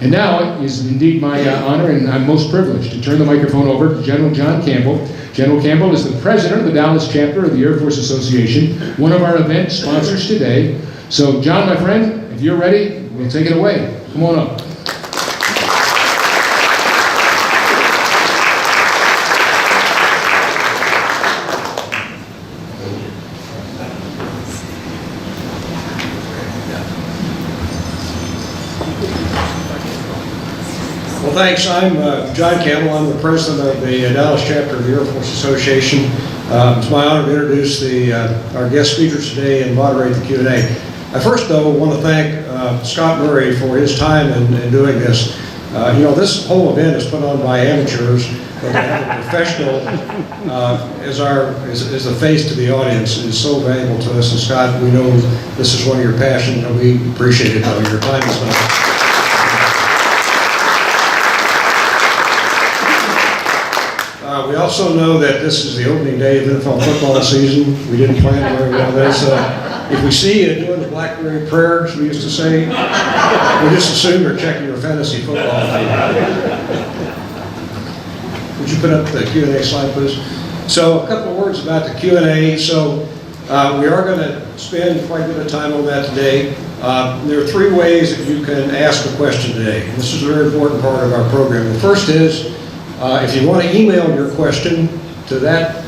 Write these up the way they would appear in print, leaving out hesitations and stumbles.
And now it is indeed my honor, and I'm most privileged to turn the microphone over to General John Campbell. General Campbell is the president of the Dallas chapter of the Air Force Association, one of our event sponsors today. So John, my friend, if you're ready, we'll take it away. Come on up. Well, thanks. I'm John Campbell. I'm the president of the Dallas chapter of the Air Force Association. It's my honor to introduce our guest speakers today and moderate the Q&A. I first, though, want to thank Scott Murray for his time in doing this. This whole event is put on by amateurs, but to have a professional as the face to the audience is so valuable to us. And Scott, we know this is one of your passions, and we appreciate it, though. Your time is not. We also know that this is the opening day of NFL football season. We didn't plan very well this. If we see you doing the Blackberry prayer, as we used to say, we just assume you're checking your fantasy football team. Would you put up the Q&A slide, please? So a couple of words about the Q&A. So we are going to spend quite a bit of time on that today. There are three ways that you can ask a question today. This is a very important part of our program. The first is, if you want to email your question to that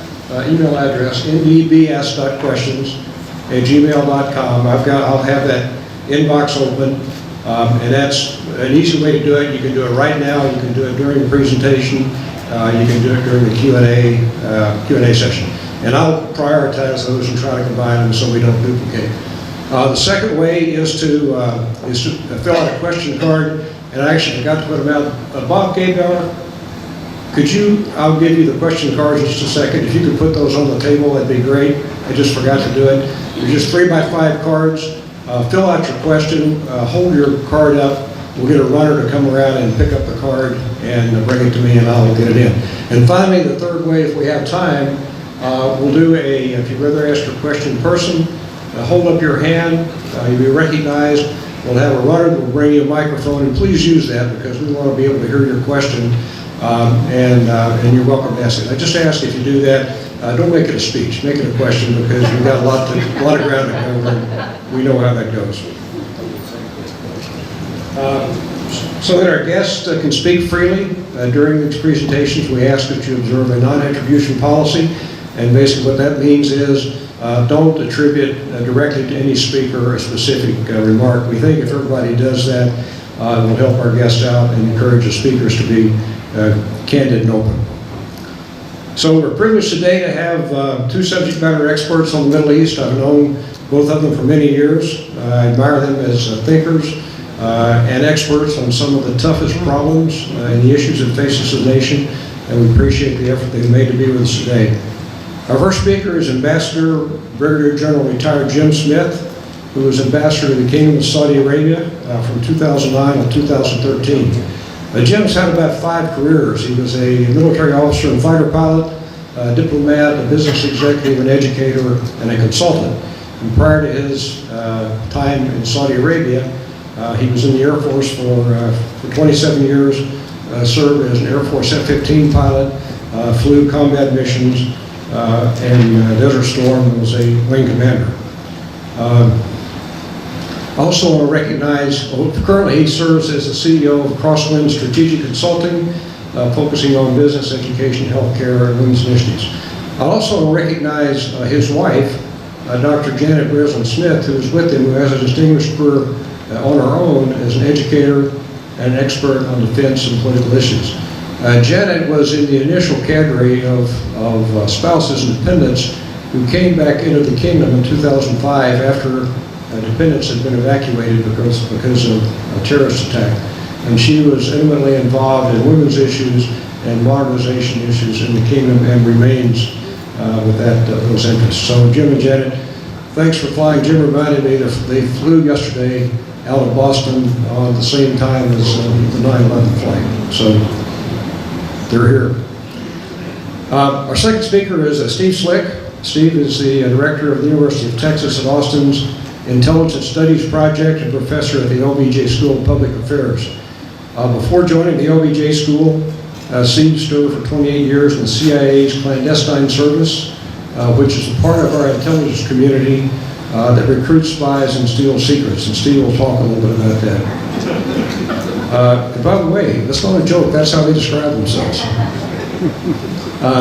email address, ndbs.questions@gmail.com, I'll have that inbox open, and that's an easy way to do it. You can do it right now. You can do it during the presentation. You can do it during the Q&A session, and I'll prioritize those and try to combine them so we don't duplicate. The second way is to fill out a question card, and I actually forgot to put them out. Bob Gabauer, I'll give you the question cards in just a second. If you could put those on the table, that'd be great. I just forgot to do it. They're just 3x5 cards. Fill out your question, hold your card up. We'll get a runner to come around and pick up the card and bring it to me, and I'll get it in. And finally, the third way, if we have time, we'll do if you'd rather ask your question in person, hold up your hand, you'll be recognized. We'll have a runner that will bring you a microphone, and please use that because we want to be able to hear your question. And you're welcome to ask it. I just ask if you do that, don't make it a speech, make it a question because we've got a lot of ground to cover and we know how that goes. So that our guests can speak freely during these presentations, we ask that you observe a non-attribution policy, and basically what that means is don't attribute directly to any speaker a specific remark. We think if everybody does that, it will help our guests out and encourage the speakers to be candid and open. So we're privileged today to have two subject matter experts on the Middle East. I've known both of them for many years. I admire them as thinkers and experts on some of the toughest problems and the issues that face us as a nation, and we appreciate the effort they've made to be with us today. Our first speaker is Ambassador Brigadier General retired Jim Smith, who was Ambassador to the Kingdom of Saudi Arabia from 2009 to 2013. Jim's had about 5 careers. He was a military officer and fighter pilot, a diplomat, a business executive, an educator, and a consultant. And prior to his time in Saudi Arabia, he was in the Air Force for 27 years, served as an Air Force F-15 pilot, flew combat missions, and Desert Storm was a wing commander. Also want to recognize, currently he serves as the CEO of Crosswind Strategic Consulting, focusing on business, education, healthcare, and women's initiatives. I also want to recognize his wife, Dr. Janet Breslin Smith, who is with him, who has a distinguished career on her own as an educator and an expert on defense and political issues. Janet was in the initial cadre of spouses and dependents who came back into the kingdom in 2005 after dependents had been evacuated because of a terrorist attack. And she was intimately involved in women's issues and modernization issues in the kingdom and remains with those interests. So Jim and Janet, thanks for flying. Jim reminded me that they flew yesterday out of Boston on the same time as the 9/11 flight. So they're here. Our second speaker is Steve Slick. Steve is the director of the University of Texas at Austin's Intelligence Studies Project and professor at the LBJ School of Public Affairs. Before joining the LBJ school, Steve served for 28 years in the CIA's clandestine service, which is a part of our intelligence community that recruits spies and steals secrets, and Steve will talk a little bit about that. And by the way, that's not a joke, that's how they describe themselves.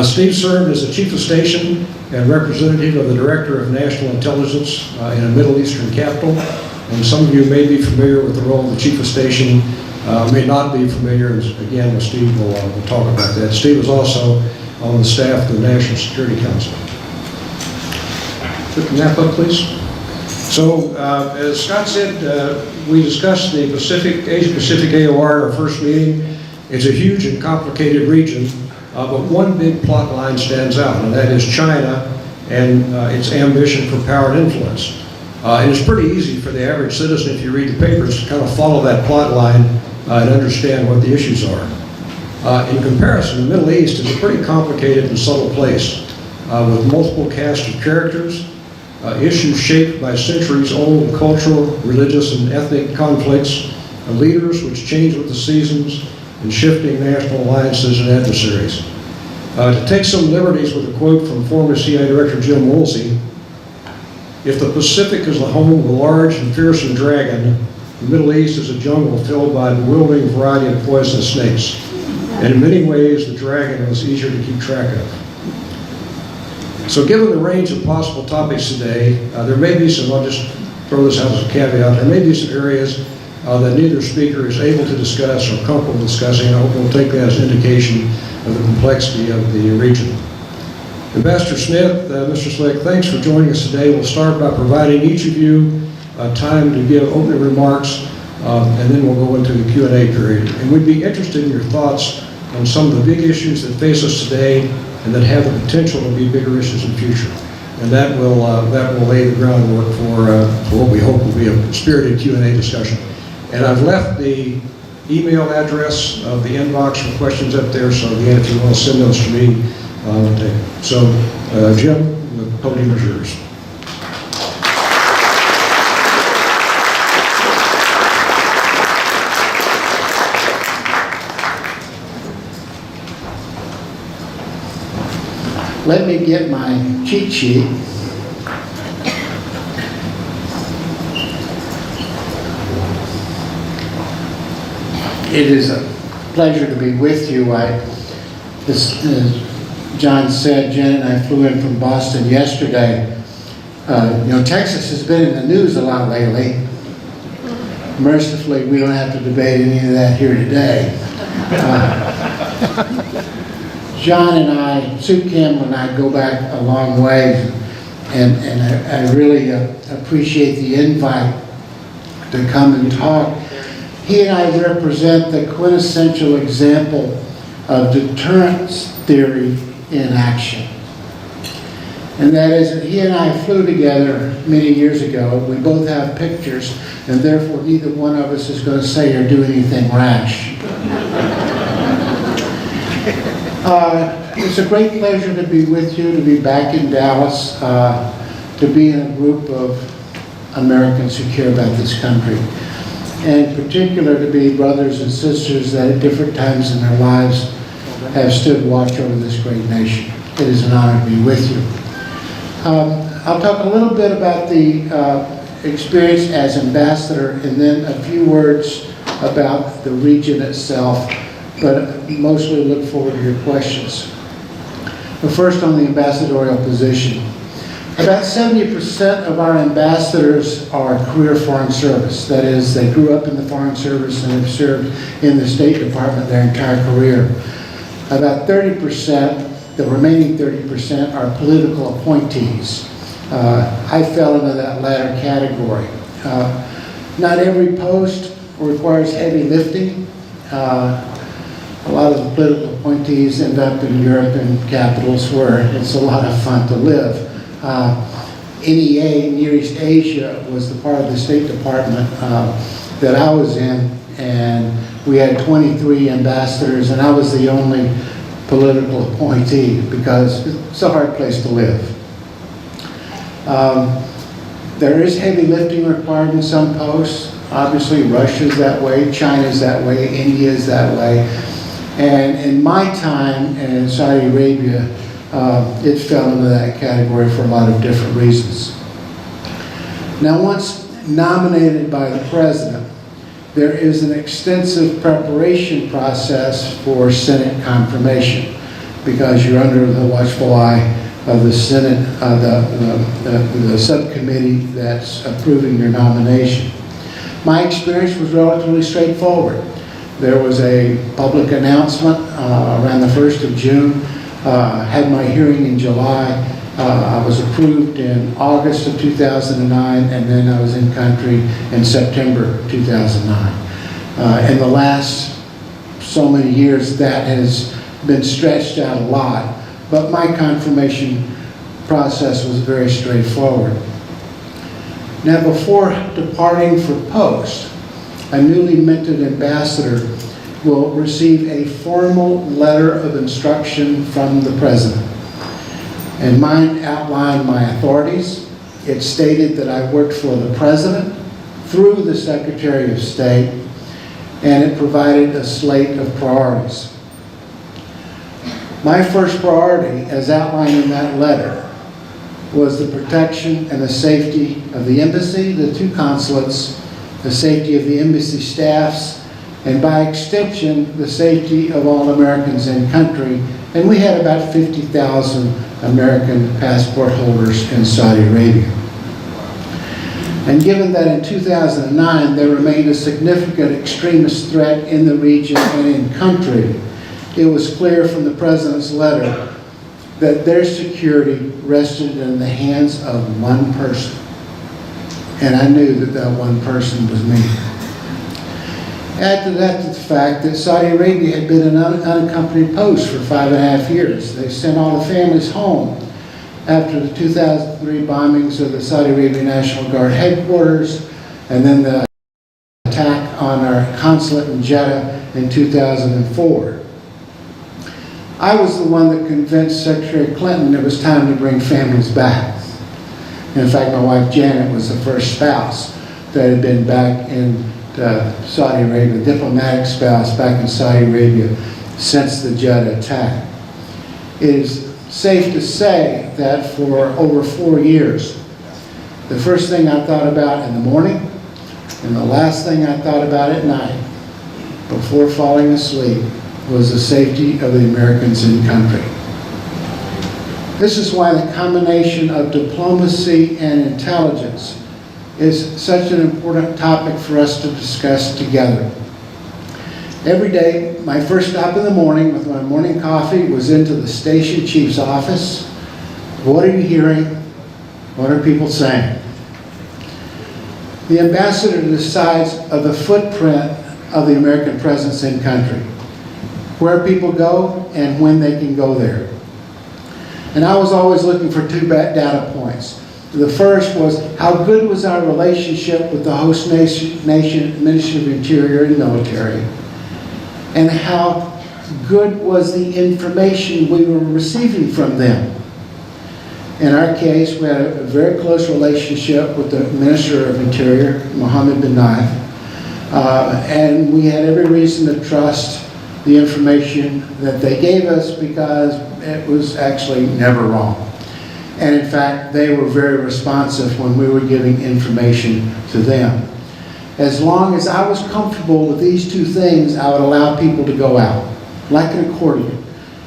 Steve served as the chief of station and representative of the Director of National Intelligence in a Middle Eastern capital, and some of you may be familiar with the role of the chief of station, may not be familiar, and again, Steve will talk about that. Steve is also on the staff of the National Security Council. Put the map up, please. So, as Scott said, we discussed the Asia-Pacific AOR at our first meeting. It's a huge and complicated region, but one big plot line stands out, and that is China and its ambition for power and influence. And it's pretty easy for the average citizen, if you read the papers, to kind of follow that plot line and understand what the issues are. In comparison, the Middle East is a pretty complicated and subtle place with multiple casts of characters, issues shaped by centuries-old cultural, religious, and ethnic conflicts, leaders which change with the seasons, and shifting national alliances and adversaries. To take some liberties with a quote from former CIA Director Jim Woolsey, if the Pacific is the home of a large and fearsome dragon, the Middle East is a jungle filled by a bewildering variety of poisonous snakes. And in many ways, the dragon was easier to keep track of. So given the range of possible topics today, there may be some, I'll just throw this out as a caveat, there may be some areas that neither speaker is able to discuss or comfortable discussing. I hope we'll take that as an indication of the complexity of the region. Ambassador Smith, Mr. Slick, thanks for joining us today. We'll start by providing each of you time to give opening remarks, and then we'll go into the Q&A period. And we'd be interested in your thoughts on some of the big issues that face us today and that have the potential to be bigger issues in the future. And that will lay the groundwork for what we hope will be a spirited Q&A discussion. And I've left the email address of the inbox for questions up there, so again, if you want to send those to me, I'll take it. So, Jim, the podium is yours. Let me get my cheat sheet. It is a pleasure to be with you. As John said, Jen and I flew in from Boston yesterday. Texas has been in the news a lot lately. Mercifully, we don't have to debate any of that here today. John and I, Sue Campbell and I go back a long way, and I really appreciate the invite to come and talk. He and I represent the quintessential example of deterrence theory in action. And that is that he and I flew together many years ago. We both have pictures, and therefore neither one of us is going to say or do anything rash. It's a great pleasure to be with you, to be back in Dallas, to be in a group of Americans who care about this country. And in particular to be brothers and sisters that at different times in their lives have stood watch over this great nation. It is an honor to be with you. I'll talk a little bit about the experience as ambassador and then a few words about the region itself, but mostly look forward to your questions. But first on the ambassadorial position. About 70% of our ambassadors are career foreign service. That is, they grew up in the foreign service and have served in the State Department their entire career. About 30%, the remaining 30% are political appointees. I fell into that latter category. Not every post requires heavy lifting. A lot of the political appointees end up in Europe and capitals where it's a lot of fun to live. NEA, Near East Asia, was the part of the State Department that I was in, and we had 23 ambassadors, and I was the only political appointee because it's a hard place to live. There is heavy lifting required in some posts. Obviously, Russia's that way, China's that way, India's that way. And in my time in Saudi Arabia, it fell into that category for a lot of different reasons. Now, once nominated by the president, there is an extensive preparation process for Senate confirmation, because you're under the watchful eye of the Senate, the subcommittee that's approving your nomination. My experience was relatively straightforward. There was a public announcement around the 1st of June, had my hearing in July. I was approved in August of 2009, and then I was in country in September 2009. In the last so many years, that has been stretched out a lot, but my confirmation process was very straightforward. Now, before departing for post, a newly minted ambassador will receive a formal letter of instruction from the president. And mine outlined my authorities. It stated that I worked for the president through the Secretary of State, and it provided a slate of priorities. My first priority, as outlined in that letter, was the protection and the safety of the embassy, the 2 consulates, the safety of the embassy staffs, and by extension, the safety of all Americans in country. And we had about 50,000 American passport holders in Saudi Arabia. And given that in 2009 there remained a significant extremist threat in the region and in country, it was clear from the president's letter that their security rested in the hands of one person. And I knew that that one person was me. Add to that the fact that Saudi Arabia had been an unaccompanied post for 5.5 years. They sent all the families home after the 2003 bombings of the Saudi Arabia National Guard headquarters, and then the attack on our consulate in Jeddah in 2004. I was the one that convinced Secretary Clinton it was time to bring families back. In fact, my wife Janet was the first spouse that had been back in Saudi Arabia, diplomatic spouse back in Saudi Arabia since the Jeddah attack. It is safe to say that for over 4 years, the first thing I thought about in the morning and the last thing I thought about at night before falling asleep was the safety of the Americans in country. This is why the combination of diplomacy and intelligence is such an important topic for us to discuss together. Every day, my first stop in the morning with my morning coffee was into the station chief's office. What are you hearing? What are people saying? The ambassador decides of the footprint of the American presence in country, where people go and when they can go there. And I was always looking for 2 data points. The first was, how good was our relationship with the host nation Ministry of Interior and Military, and how good was the information we were receiving from them. In our case, we had a very close relationship with the Minister of Interior, Mohammed bin Naif, and we had every reason to trust the information that they gave us because it was actually never wrong. And in fact, they were very responsive when we were giving information to them. As long as I was comfortable with these 2 things, I would allow people to go out, like an accordion.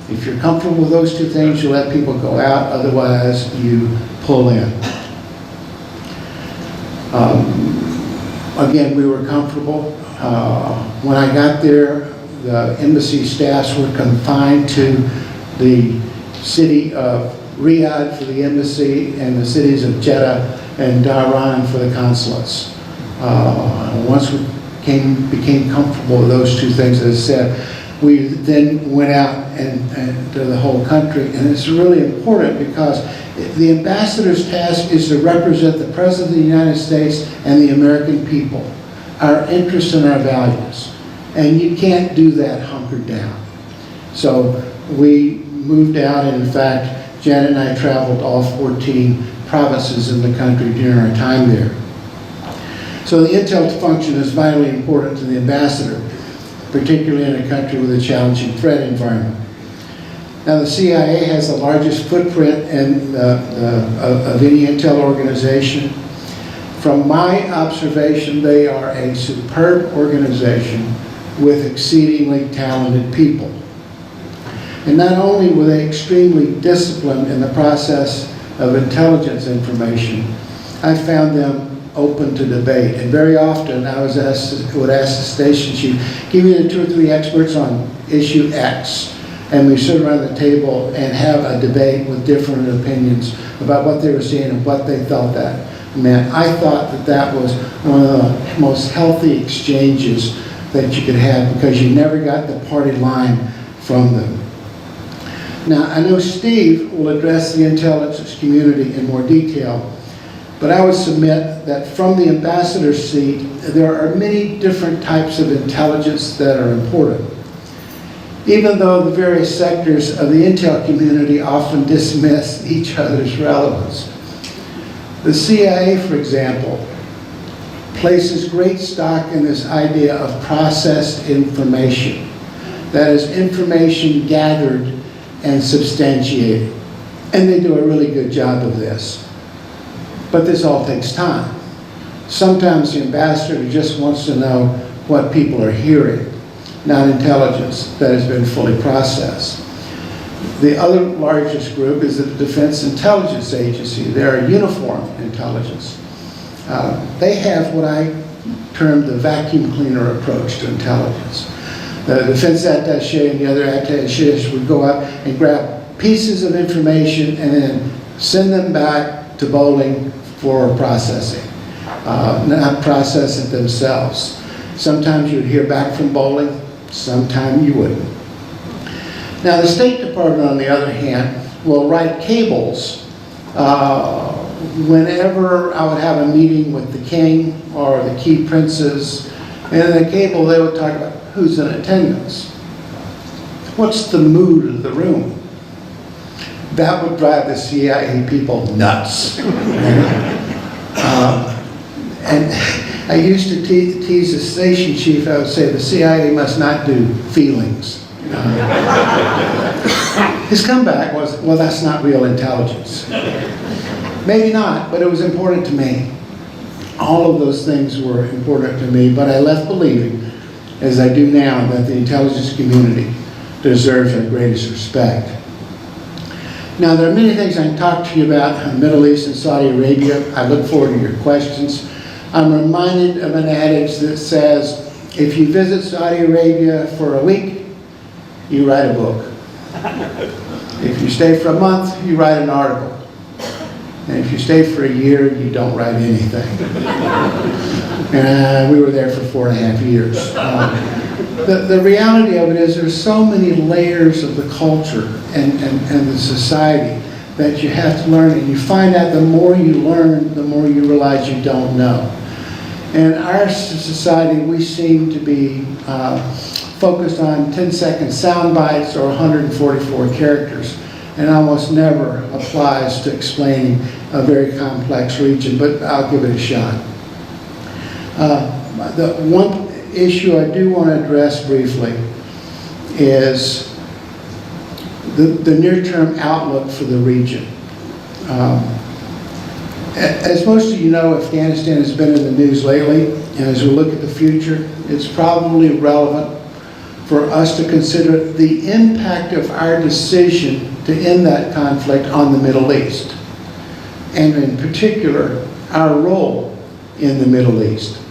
If you're comfortable with those 2 things, you let people go out, otherwise you pull in. Again, we were comfortable. When I got there, the embassy staffs were confined to the city of Riyadh for the embassy and the cities of Jeddah and Dhahran for the consulates. Once we became comfortable with those 2 things, as I said, we then went out and to the whole country. And it's really important because the ambassador's task is to represent the President of the United States and the American people, our interests and our values. And you can't do that hunkered down. So we moved out, and in fact, Janet and I traveled all 14 provinces in the country during our time there. So the intel function is vitally important to the ambassador, particularly in a country with a challenging threat environment. Now, the CIA has the largest footprint of any intel organization. From my observation, they are a superb organization with exceedingly talented people. And not only were they extremely disciplined in the process of intelligence information, I found them open to debate. And very often I would ask the station chief, give me the 2 or 3 experts on issue X. And we sit around the table and have a debate with different opinions about what they were seeing and what they thought that meant. I thought that that was one of the most healthy exchanges that you could have, because you never got the party line from them. Now, I know Steve will address the intelligence community in more detail, but I would submit that from the ambassador's seat, there are many different types of intelligence that are important. Even though the various sectors of the intel community often dismiss each other's relevance. The CIA, for example, places great stock in this idea of processed information. That is, information gathered and substantiated. And they do a really good job of this. But this all takes time. Sometimes the ambassador just wants to know what people are hearing, not intelligence that has been fully processed. The other largest group is the Defense Intelligence Agency. They're a uniform intelligence. They have what I term the vacuum cleaner approach to intelligence. The defense attaché and the other attachés would go out and grab pieces of information and then send them back to Bowling for processing, not process it themselves. Sometimes you would hear back from Bowling, sometimes you wouldn't. Now, the State Department, on the other hand, will write cables whenever I would have a meeting with the king or the key princes. And in the cable, they would talk about who's in attendance. What's the mood of the room? That would drive the CIA people nuts. And I used to tease the station chief. I would say the CIA must not do feelings. His comeback was, well, that's not real intelligence. Maybe not, but it was important to me. All of those things were important to me, but I left believing, as I do now, that the intelligence community deserves our greatest respect. Now, there are many things I can talk to you about in the Middle East and Saudi Arabia. I look forward to your questions. I'm reminded of an adage that says, if you visit Saudi Arabia for a week, you write a book. If you stay for a month, you write an article. And if you stay for a year, you don't write anything. And we were there for 4.5 years. The reality of it is there's so many layers of the culture and the society that you have to learn, and you find out the more you learn, the more you realize you don't know. In our society, we seem to be focused on 10-second sound bites or 144 characters, and almost never applies to explaining a very complex region, but I'll give it a shot. The one issue I do want to address briefly is the near-term outlook for the region. As most of you know, Afghanistan has been in the news lately, and as we look at the future, it's probably relevant for us to consider the impact of our decision to end that conflict on the Middle East, and in particular, our role in the Middle East.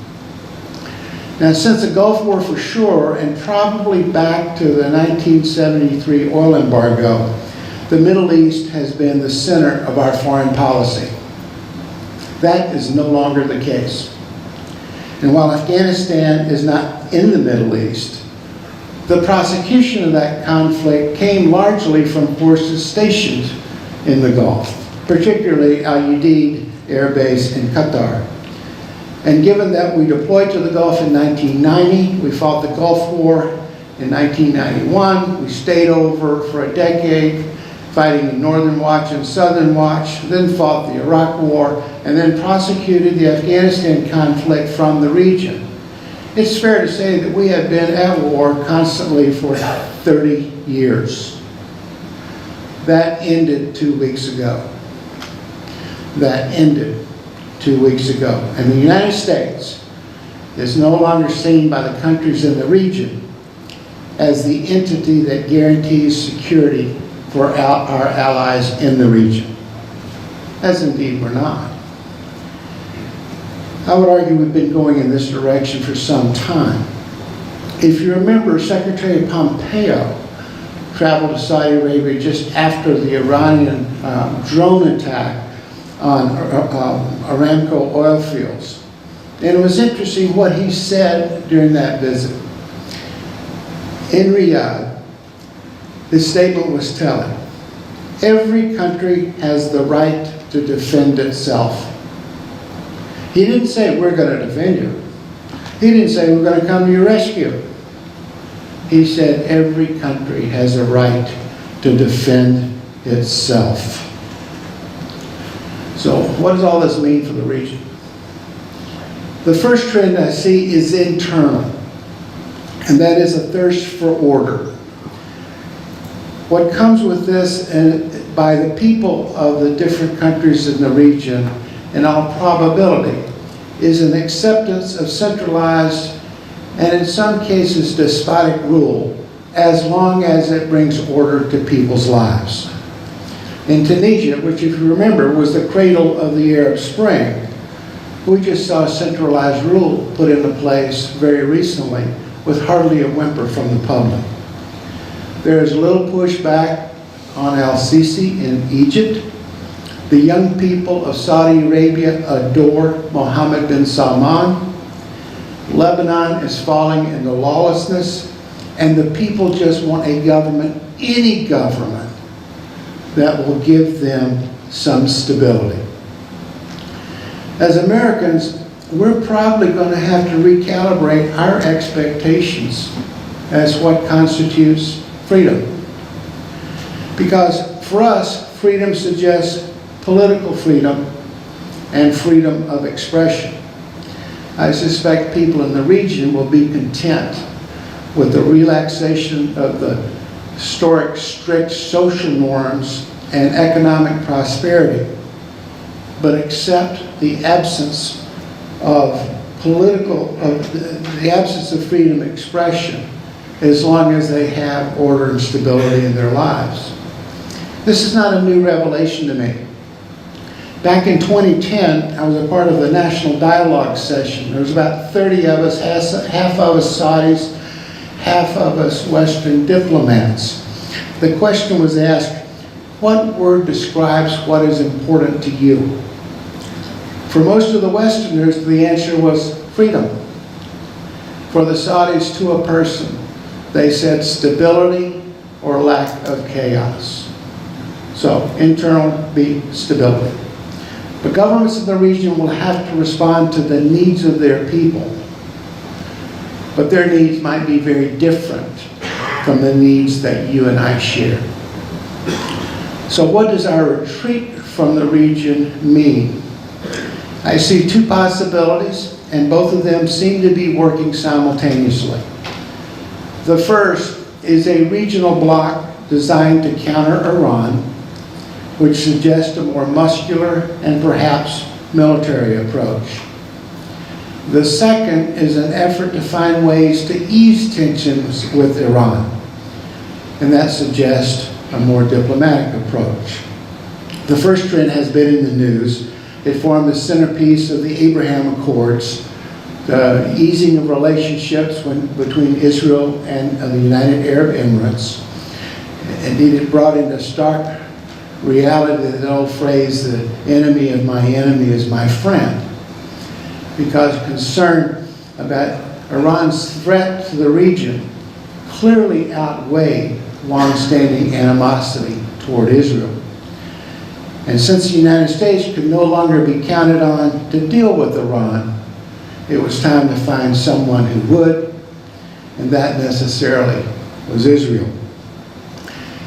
Now, since the Gulf War for sure, and probably back to the 1973 oil embargo, the Middle East has been the center of our foreign policy. That is no longer the case. And while Afghanistan is not in the Middle East, the prosecution of that conflict came largely from forces stationed in the Gulf, particularly Al Udeid Air Base in Qatar. And given that we deployed to the Gulf in 1990, we fought the Gulf War in 1991, we stayed over for a decade, fighting in Northern Watch and Southern Watch, then fought the Iraq War, and then prosecuted the Afghanistan conflict from the region. It's fair to say that we have been at war constantly for 30 years. That ended 2 weeks ago. That ended 2 weeks ago. And the United States is no longer seen by the countries in the region as the entity that guarantees security for our allies in the region, as indeed we're not. I would argue we've been going in this direction for some time. If you remember, Secretary Pompeo traveled to Saudi Arabia just after the Iranian drone attack on Aramco oil fields. And it was interesting what he said during that visit. In Riyadh, his statement was telling. Every country has the right to defend itself. He didn't say, we're going to defend you. He didn't say, we're going to come to your rescue. He said, every country has a right to defend itself. So what does all this mean for the region? The first trend I see is internal, and that is a thirst for order. What comes with this, and by the people of the different countries in the region, in all probability, is an acceptance of centralized and in some cases despotic rule, as long as it brings order to people's lives. In Tunisia, which if you remember was the cradle of the Arab Spring, we just saw centralized rule put into place very recently with hardly a whimper from the public. There is little pushback on al-Sisi in Egypt. The young people of Saudi Arabia adore Mohammed bin Salman. Lebanon is falling into lawlessness, and the people just want a government, any government, that will give them some stability. As Americans, we're probably going to have to recalibrate our expectations as what constitutes freedom. Because for us, freedom suggests political freedom and freedom of expression. I suspect people in the region will be content with the relaxation of the historic, strict social norms and economic prosperity, but accept the absence of the absence of freedom of expression as long as they have order and stability in their lives. This is not a new revelation to me. Back in 2010, I was a part of the National Dialogue session. There was about 30 of us, half of us Saudis, half of us Western diplomats. The question was asked, what word describes what is important to you? For most of the Westerners, the answer was freedom. For the Saudis, to a person, they said stability or lack of chaos. So, internal be stability. But governments in the region will have to respond to the needs of their people. But their needs might be very different from the needs that you and I share. So what does our retreat from the region mean? I see two possibilities, and both of them seem to be working simultaneously. The first is a regional bloc designed to counter Iran, which suggests a more muscular and perhaps military approach. The second is an effort to find ways to ease tensions with Iran, and that suggests a more diplomatic approach. The first trend has been in the news. It formed the centerpiece of the Abraham Accords, the easing of relationships between Israel and the United Arab Emirates. Indeed, it brought into stark reality the old phrase, the enemy of my enemy is my friend, because concern about Iran's threat to the region clearly outweighed long-standing animosity toward Israel. And since the United States could no longer be counted on to deal with Iran, it was time to find someone who would, and that necessarily was Israel.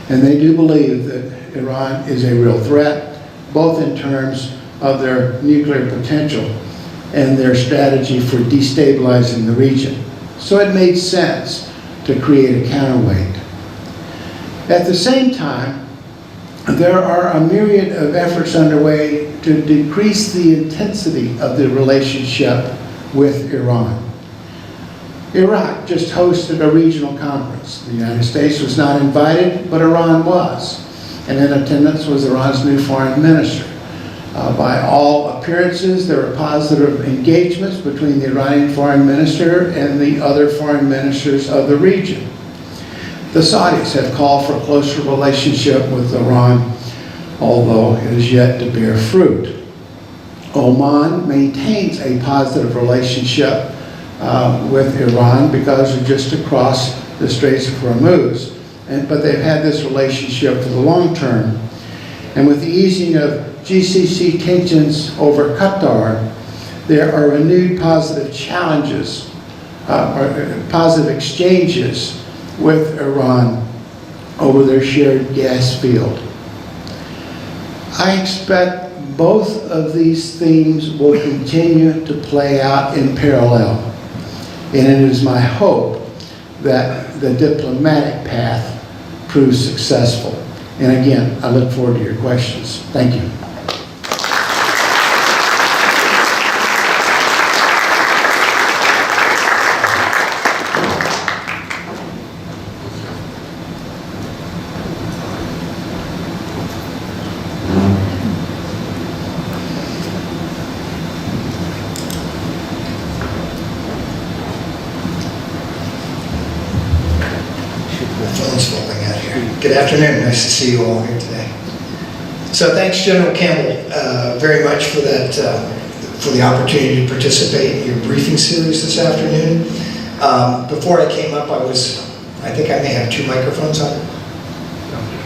And they do believe that Iran is a real threat, both in terms of their nuclear potential and their strategy for destabilizing the region. So it made sense to create a counterweight. At the same time, there are a myriad of efforts underway to decrease the intensity of the relationship with Iran. Iraq just hosted a regional conference. The United States was not invited, but Iran was. And in attendance was Iran's new foreign minister. By all appearances, there were positive engagements between the Iranian foreign minister and the other foreign ministers of the region. The Saudis have called for a closer relationship with Iran, although it is yet to bear fruit. Oman maintains a positive relationship with Iran because they're just across the Straits of Hormuz, but they've had this relationship for the long term. And with the easing of GCC tensions over Qatar, there are renewed positive challenges, or positive exchanges with Iran over their shared gas field. I expect both of these themes will continue to play out in parallel. And it is my hope that the diplomatic path proves successful. And again, I look forward to your questions. Thank you. Good afternoon. Nice to see you all here today. So thanks, General Campbell, very much for that, for the opportunity to participate in your briefing series this afternoon. Before I came up, I think I may have 2 microphones on.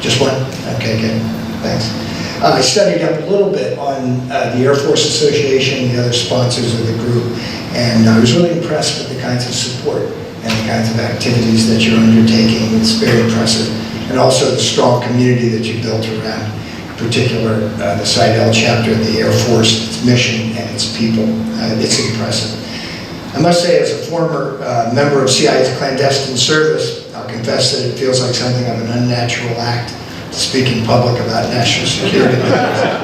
Just one? Okay, good. Thanks. I studied up a little bit on the Air Force Association and the other sponsors of the group, and I was really impressed with the kinds of support and the kinds of activities that you're undertaking. It's very impressive. And also the strong community that you built around, in particular, the Seidel chapter of the Air Force, its mission and its people. It's impressive. I must say, as a former member of CIA's clandestine service, I'll confess that it feels like something of an unnatural act to speak in public about national security matters.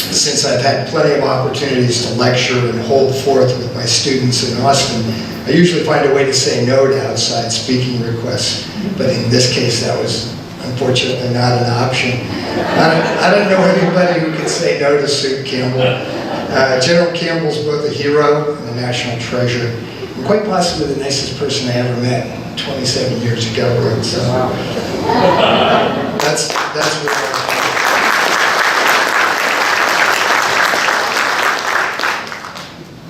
Since I've had plenty of opportunities to lecture and hold forth with my students in Austin, I usually find a way to say no to outside speaking requests, but in this case that was unfortunately not an option. I don't know anybody who can say no to Sue Campbell. General Campbell's both a hero and a national treasure, and quite possibly the nicest person I ever met 27 years ago. So that's what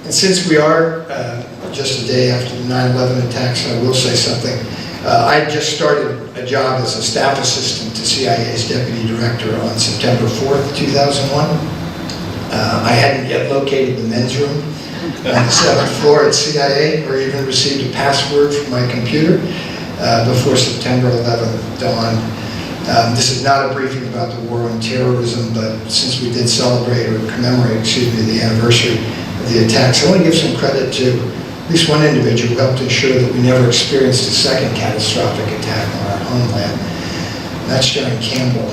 And since we are just a day after the 9/11 attacks, I will say something. I just started a job as a staff assistant to CIA's deputy director on September 4th, 2001. I hadn't yet located the men's room on the 7th floor at CIA or even received a password from my computer before September 11th dawned. This is not a briefing about the war on terrorism, but since we did celebrate or commemorate, the anniversary of the attacks, I want to give some credit to at least one individual who helped ensure that we never experienced a second catastrophic attack on our homeland. And that's General Campbell.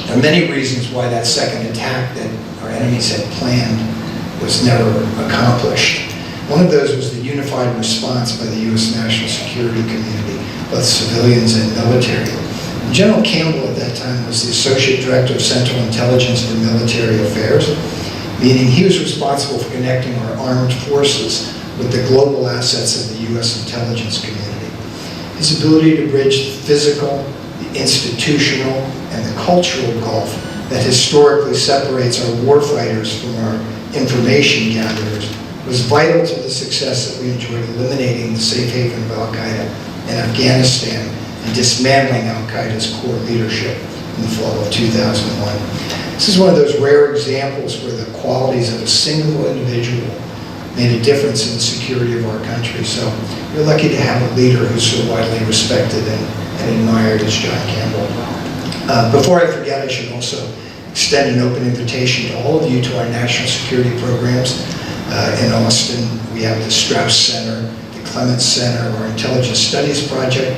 There are many reasons why that second attack that our enemies had planned was never accomplished. One of those was the unified response by the U.S. national security community, both civilians and military. And General Campbell at that time was the Associate Director of Central Intelligence and Military Affairs, meaning he was responsible for connecting our armed forces with the global assets of the U.S. intelligence community. His ability to bridge the physical, the institutional, and the cultural gulf that historically separates our warfighters from our information gatherers was vital to the success that we enjoyed eliminating the safe haven of Al-Qaeda in Afghanistan and dismantling Al-Qaeda's core leadership in the fall of 2001. This is one of those rare examples where the qualities of a single individual made a difference in the security of our country. So we're lucky to have a leader who's so widely respected and and admired as John Campbell. Before I forget, I should also extend an open invitation to all of you to our national security programs. In Austin, we have the Strauss Center, the Clements Center, our Intelligence Studies Project.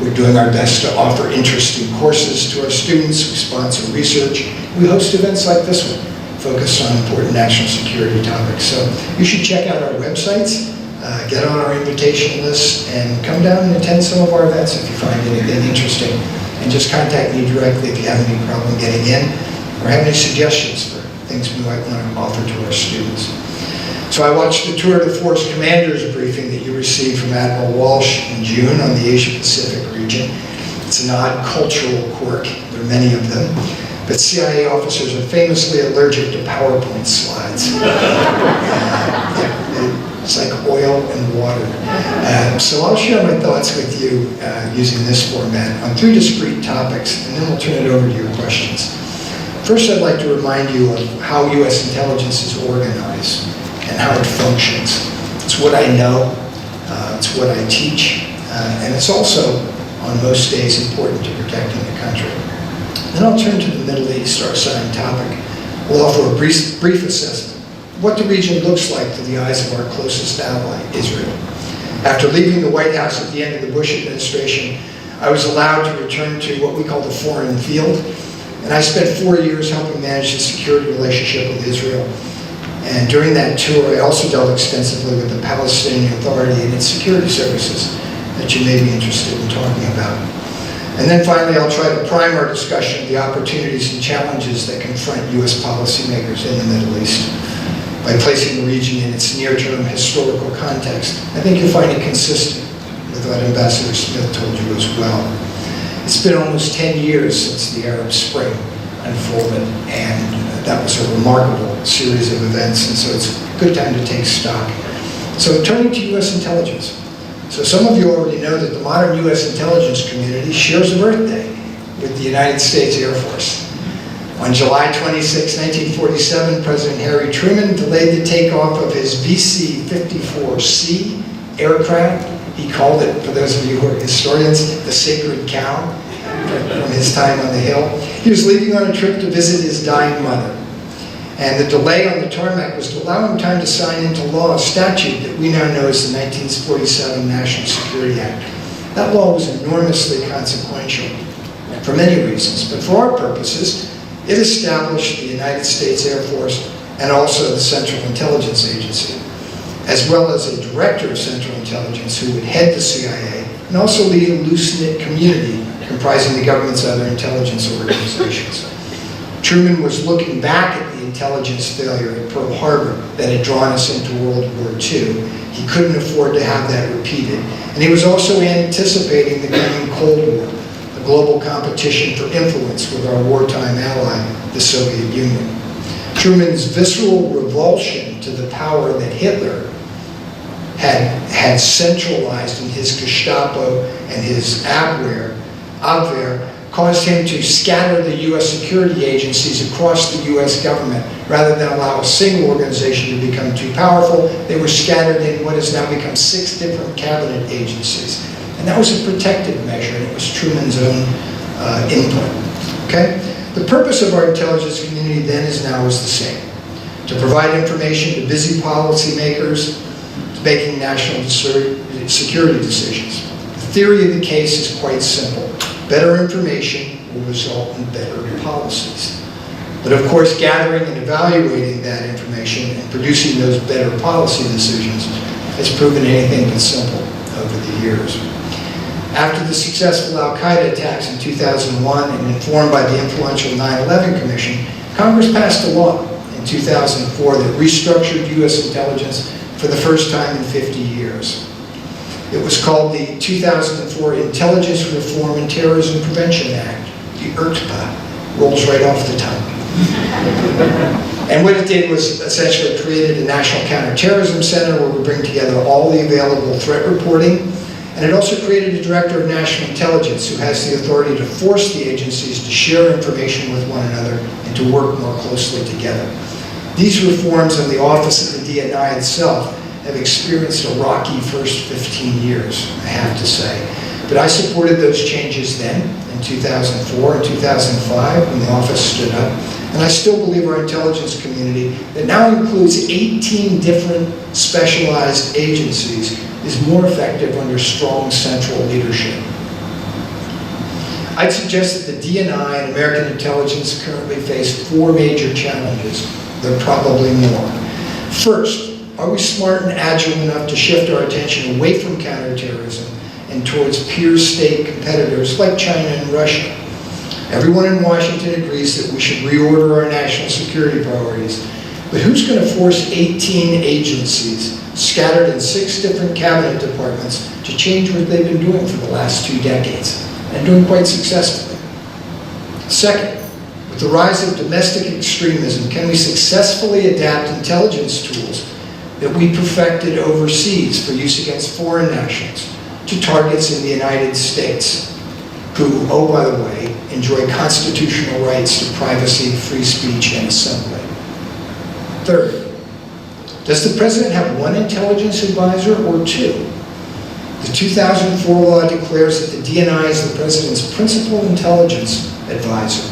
We're doing our best to offer interesting courses to our students. We sponsor research. We host events like this one, focused on important national security topics. So you should check out our websites, get on our invitation list, and come down and attend some of our events if you find anything interesting. And just contact me directly if you have any problem getting in or have any suggestions for things we might want to offer to our students. So I watched the Tour de Force Commanders briefing that you received from Admiral Walsh in June on the Asia-Pacific region. It's an odd cultural quirk. There are many of them. But CIA officers are famously allergic to PowerPoint slides. It's like oil and water. So I'll share my thoughts with you using this format on 3 discrete topics, and then we'll turn it over to your questions. First, I'd like to remind you of how U.S. intelligence is organized and how it functions. It's what I know, it's what I teach, and it's also, on most days, important to protecting the country. Then I'll turn to the Middle East, our assigned topic. We'll offer a brief assessment of what the region looks like through the eyes of our closest ally, Israel. After leaving the White House at the end of the Bush administration, I was allowed to return to what we call the foreign field, and I spent 4 years helping manage the security relationship with Israel. And during that tour, I also dealt extensively with the Palestinian Authority and its security services that you may be interested in talking about. And then finally, I'll try to prime our discussion of the opportunities and challenges that confront U.S. policymakers in the Middle East. By placing the region in its near-term historical context, I think you'll find it consistent with what Ambassador Smith told you as well. It's been almost 10 years since the Arab Spring unfolded, and that was a remarkable series of events, and so it's a good time to take stock. So turning to U.S. intelligence. So some of you already know that the modern U.S. intelligence community shares a birthday with the United States Air Force. On July 26, 1947, President Harry Truman delayed the takeoff of his VC-54C aircraft. He called it, for those of you who are historians, the Sacred Cow, from his time on the Hill. He was leaving on a trip to visit his dying mother. And the delay on the tarmac was to allow him time to sign into law a statute that we now know as the 1947 National Security Act. That law was enormously consequential for many reasons, but for our purposes, it established the United States Air Force and also the Central Intelligence Agency, as well as a director of Central Intelligence who would head the CIA and also lead a loose-knit community comprising the government's other intelligence organizations. Truman was looking back at the intelligence failure at Pearl Harbor that had drawn us into World War II. He couldn't afford to have that repeated. And he was also anticipating the coming Cold War, a global competition for influence with our wartime ally, the Soviet Union. Truman's visceral revulsion to the power that Hitler had centralized in his Gestapo and his Abwehr caused him to scatter the U.S. security agencies across the U.S. government. Rather than allow a single organization to become too powerful, they were scattered in what has now become 6 different cabinet agencies. And that was a protective measure, and it was Truman's own input. Okay? The purpose of our intelligence community then as now is the same: to provide information to busy policymakers making national security decisions. The theory of the case is quite simple. Better information will result in better policies. But of course, gathering and evaluating that information and producing those better policy decisions has proven anything but simple over the years. After the successful Al-Qaeda attacks in 2001 and informed by the influential 9/11 Commission, Congress passed a law in 2004 that restructured U.S. intelligence for the first time in 50 years. It was called the 2004 Intelligence Reform and Terrorism Prevention Act, the IRTPA. Rolls right off the tongue. And what it did was essentially created a National Counterterrorism Center where we bring together all the available threat reporting. And it also created a Director of National Intelligence who has the authority to force the agencies to share information with one another and to work more closely together. These reforms in the Office of the DNI itself have experienced a rocky first 15 years, I have to say. But I supported those changes then, in 2004 and 2005, when the office stood up. And I still believe our intelligence community, that now includes 18 different specialized agencies, is more effective under strong central leadership. I'd suggest that the DNI and American intelligence currently face 4 major challenges. There are probably more. First, are we smart and agile enough to shift our attention away from counterterrorism and towards peer state competitors like China and Russia? Everyone in Washington agrees that we should reorder our national security priorities. But who's going to force 18 agencies scattered in 6 different cabinet departments to change what they've been doing for the last 2 decades, and doing quite successfully? Second, with the rise of domestic extremism, can we successfully adapt intelligence tools that we perfected overseas for use against foreign nationals to targets in the United States, who, oh, by the way, enjoy constitutional rights to privacy, free speech, and assembly? Third, does the president have one intelligence advisor or 2? The 2004 law declares that the DNI is the president's principal intelligence advisor.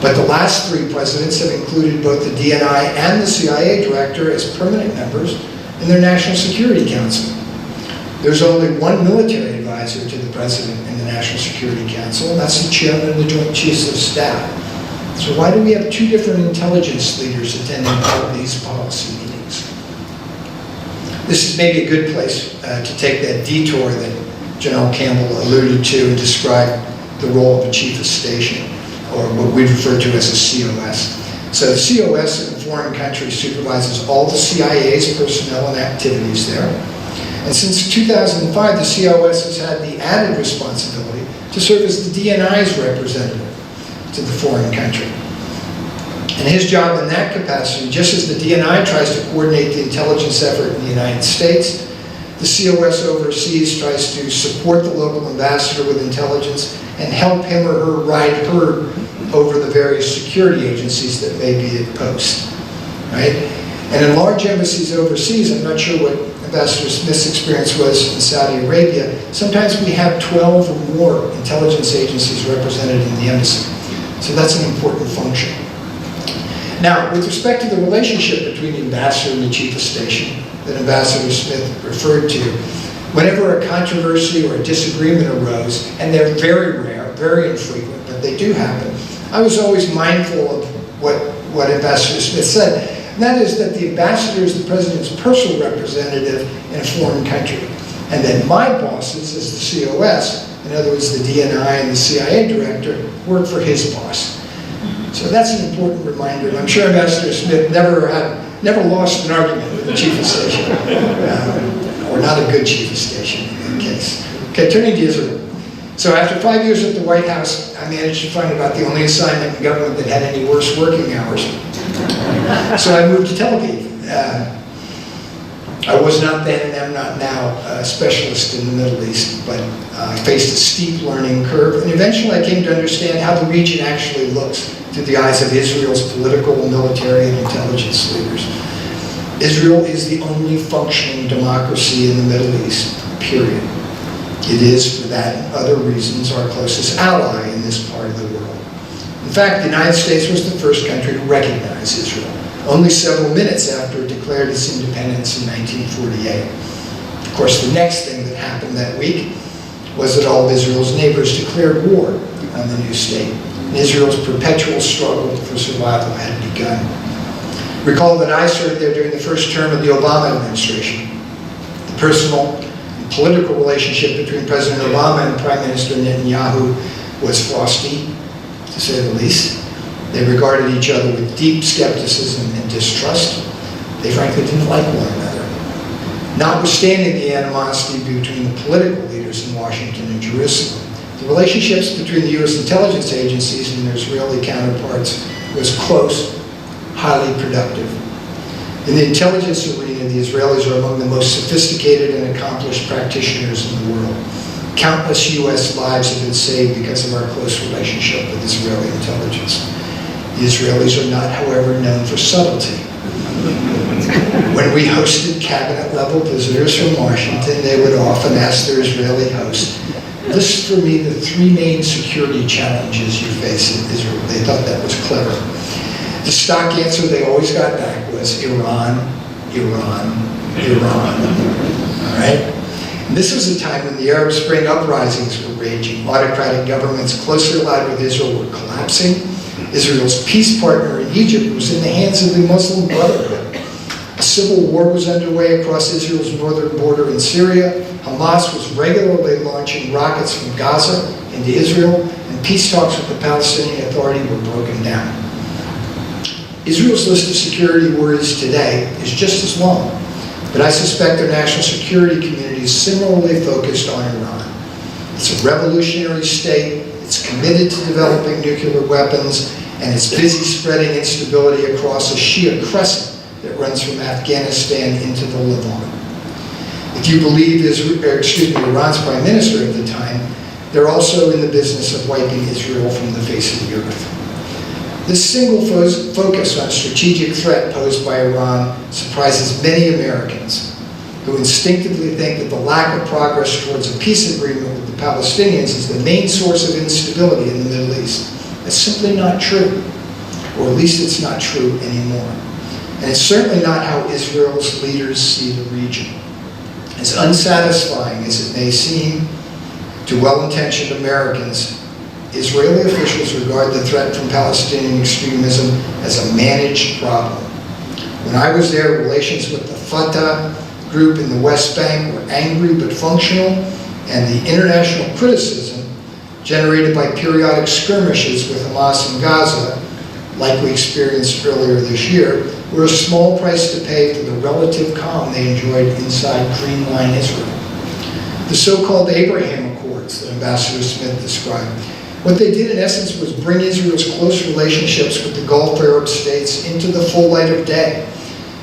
But the last 3 presidents have included both the DNI and the CIA director as permanent members in their National Security Council. There's only one military advisor to the president in the National Security Council, and that's the chairman of the Joint Chiefs of Staff. So why do we have 2 different intelligence leaders attending all of these policy meetings? This is maybe a good place to take that detour that General Campbell alluded to and described the role of a chief of station, or what we refer to as a COS. So the COS in a foreign country supervises all the CIA's personnel and activities there. And since 2005, the COS has had the added responsibility to serve as the DNI's representative to the foreign country. And his job in that capacity, just as the DNI tries to coordinate the intelligence effort in the United States, the COS overseas tries to support the local ambassador with intelligence and help him or her ride herd over the various security agencies that may be at post, right? And in large embassies overseas, I'm not sure what Ambassador Smith's experience was in Saudi Arabia, sometimes we have 12 or more intelligence agencies represented in the embassy. So that's an important function. Now, with respect to the relationship between the ambassador and the chief of station that Ambassador Smith referred to, whenever a controversy or a disagreement arose, and they're very rare, very infrequent, but they do happen, I was always mindful of what Ambassador Smith said, and that is that the ambassador is the president's personal representative in a foreign country, and that my bosses as the COS, in other words, the DNI and the CIA director, work for his boss. So that's an important reminder, and I'm sure Ambassador Smith never lost an argument with the chief of station, or not a good chief of station in that case. Okay, turning to Israel. So after 5 years at the White House, I managed to find about the only assignment in government that had any worse working hours. So I moved to Tel Aviv. I was not then and am not now a specialist in the Middle East, but I faced a steep learning curve, and eventually I came to understand how the region actually looks through the eyes of Israel's political, military, and intelligence leaders. Israel is the only functioning democracy in the Middle East, period. It is, for that and other reasons, our closest ally in this part of the world. In fact, the United States was the first country to recognize Israel, only several minutes after it declared its independence in 1948. Of course, the next thing that happened that week was that all of Israel's neighbors declared war on the new state, and Israel's perpetual struggle for survival had begun. Recall that I served there during the first term of the Obama administration. The personal and political relationship between President Obama and Prime Minister Netanyahu was frosty, to say the least. They regarded each other with deep skepticism and distrust. They frankly didn't like one another. Notwithstanding the animosity between the political leaders in Washington and Jerusalem, the relationships between the U.S. intelligence agencies and their Israeli counterparts was close, highly productive. In the intelligence arena, the Israelis are among the most sophisticated and accomplished practitioners in the world. Countless U.S. lives have been saved because of our close relationship with Israeli intelligence. The Israelis are not, however, known for subtlety. When we hosted cabinet-level visitors from Washington, they would often ask their Israeli host, lists for me the three main security challenges you face in Israel. They thought that was clever. The stock answer they always got back was Iran, Iran, Iran. All right? And this was a time when the Arab Spring uprisings were raging. Autocratic governments closely allied with Israel were collapsing. Israel's peace partner in Egypt was in the hands of the Muslim Brotherhood. A civil war was underway across Israel's northern border in Syria. Hamas was regularly launching rockets from Gaza into Israel, and peace talks with the Palestinian Authority were broken down. Israel's list of security worries today is just as long, but I suspect their national security community is similarly focused on Iran. It's a revolutionary state, it's committed to developing nuclear weapons, and it's busy spreading instability across a Shia crescent that runs from Afghanistan into the Levant. If you believe Iran's prime minister at the time, they're also in the business of wiping Israel from the face of the earth. This single focus on strategic threat posed by Iran surprises many Americans who instinctively think that the lack of progress towards a peace agreement with the Palestinians is the main source of instability in the Middle East. That's simply not true, or at least it's not true anymore. And it's certainly not how Israel's leaders see the region. As unsatisfying as it may seem to well-intentioned Americans, Israeli officials regard the threat from Palestinian extremism as a managed problem. When I was there, relations with the Fatah group in the West Bank were angry but functional, and the international criticism generated by periodic skirmishes with Hamas in Gaza, like we experienced earlier this year, were a small price to pay for the relative calm they enjoyed inside Green Line Israel. The so-called Abraham Accords that Ambassador Smith described, what they did in essence was bring Israel's close relationships with the Gulf Arab states into the full light of day.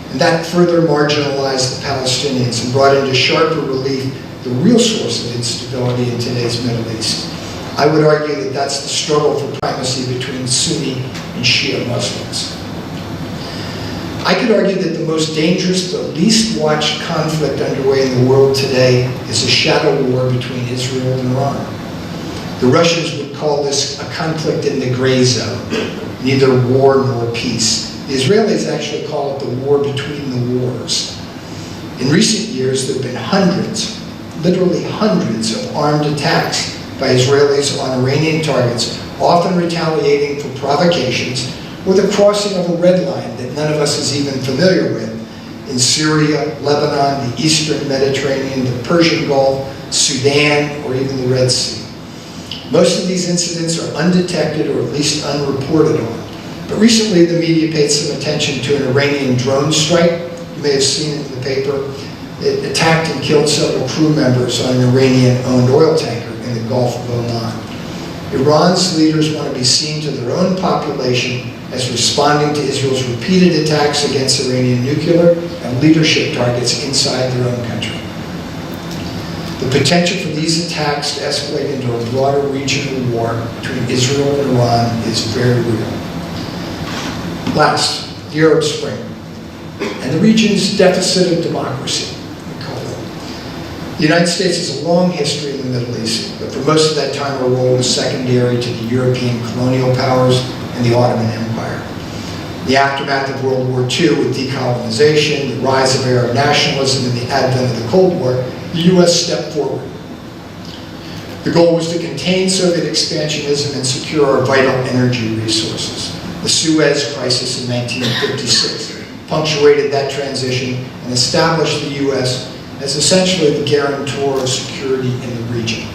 And that further marginalized the Palestinians and brought into sharper relief the real source of instability in today's Middle East. I would argue that that's the struggle for primacy between Sunni and Shia Muslims. I could argue that the most dangerous but least watched conflict underway in the world today is a shadow war between Israel and Iran. The Russians would call this a conflict in the gray zone, neither war nor peace. The Israelis actually call it the war between the wars. In recent years, there have been hundreds, literally hundreds of armed attacks by Israelis on Iranian targets, often retaliating for provocations or the crossing of a red line that none of us is even familiar with in Syria, Lebanon, the Eastern Mediterranean, the Persian Gulf, Sudan, or even the Red Sea. Most of these incidents are undetected or at least unreported on. But recently the media paid some attention to an Iranian drone strike. You may have seen it in the paper. It attacked and killed several crew members on an Iranian-owned oil tanker in the Gulf of Oman. Iran's leaders want to be seen to their own population as responding to Israel's repeated attacks against Iranian nuclear and leadership targets inside their own country. The potential for these attacks to escalate into a broader regional war between Israel and Iran is very real. Last, the Arab Spring and the region's deficit of democracy, we call it. The United States has a long history in the Middle East, but for most of that time our role was secondary to the European colonial powers and the Ottoman Empire. The aftermath of World War II, with decolonization, the rise of Arab nationalism, and the advent of the Cold War, the U.S. stepped forward. The goal was to contain Soviet expansionism and secure our vital energy resources. The Suez Crisis in 1956 punctuated that transition and established the U.S. as essentially the guarantor of security in the region.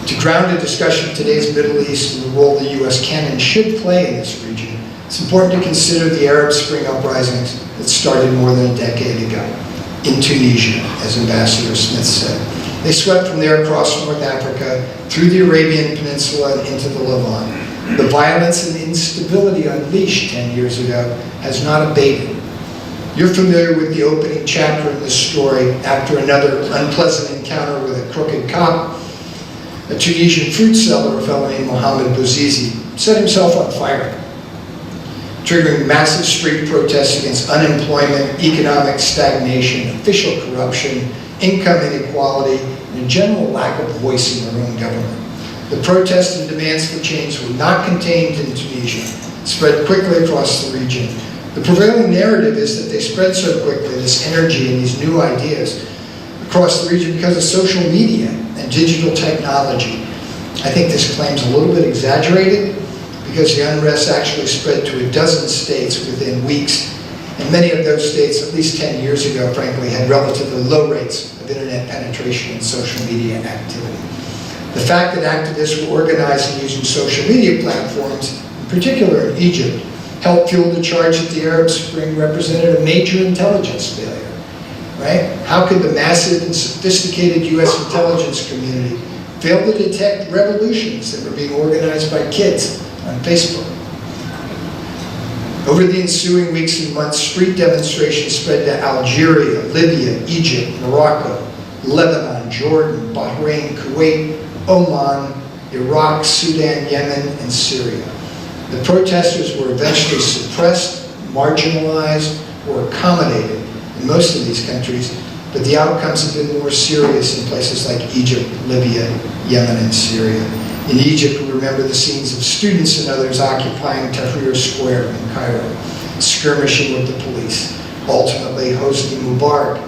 To ground a discussion of today's Middle East and the role the U.S. can and should play in this region, it's important to consider the Arab Spring uprisings that started more than a decade ago in Tunisia, as Ambassador Smith said. They swept from there across North Africa, through the Arabian Peninsula, and into the Levant. The violence and instability unleashed 10 years ago has not abated. You're familiar with the opening chapter in this story. After another unpleasant encounter with a crooked cop, a Tunisian fruit seller, a fellow named Mohamed Bouzizi, set himself on fire, triggering massive street protests against unemployment, economic stagnation, official corruption, income inequality, and and a general lack of voice in their own government. The protests and demands for change were not contained in Tunisia, spread quickly across the region. The prevailing narrative is that they spread so quickly, this energy and these new ideas, across the region because of social media and digital technology. I think this claim's a little bit exaggerated because the unrest actually spread to a dozen states within weeks, and many of those states, at least 10 years ago, frankly, had relatively low rates of internet penetration and social media activity. The fact that activists were organizing using social media platforms, in particular in Egypt, helped fuel the charge that the Arab Spring represented a major intelligence failure, right? How could the massive and sophisticated US intelligence community fail to detect revolutions that were being organized by kids on Facebook? Over the ensuing weeks and months, street demonstrations spread to Algeria, Libya, Egypt, Morocco, Lebanon, Jordan, Bahrain, Kuwait, Oman, Iraq, Sudan, Yemen, and Syria. The protesters were eventually suppressed, marginalized, or accommodated in most of these countries, but the outcomes have been more serious in places like Egypt, Libya, Yemen, and Syria. In Egypt, we remember the scenes of students and others occupying Tahrir Square in Cairo, skirmishing with the police. Ultimately, Hosni Mubarak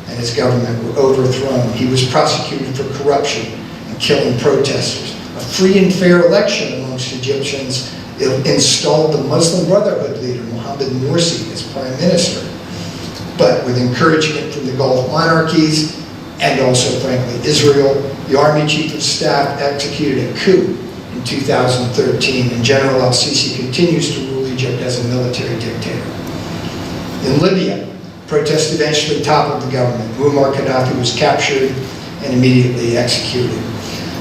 and his government were overthrown. He was prosecuted for corruption and killing protesters. A free and fair election amongst Egyptians installed the Muslim Brotherhood leader, Mohammed Morsi, as prime minister. But with encouragement from the Gulf monarchies and also, frankly, Israel, the Army Chief of Staff executed a coup in 2013, and General al-Sisi continues to rule Egypt as a military dictator. In Libya, protests eventually toppled the government. Muammar Gaddafi was captured and immediately executed.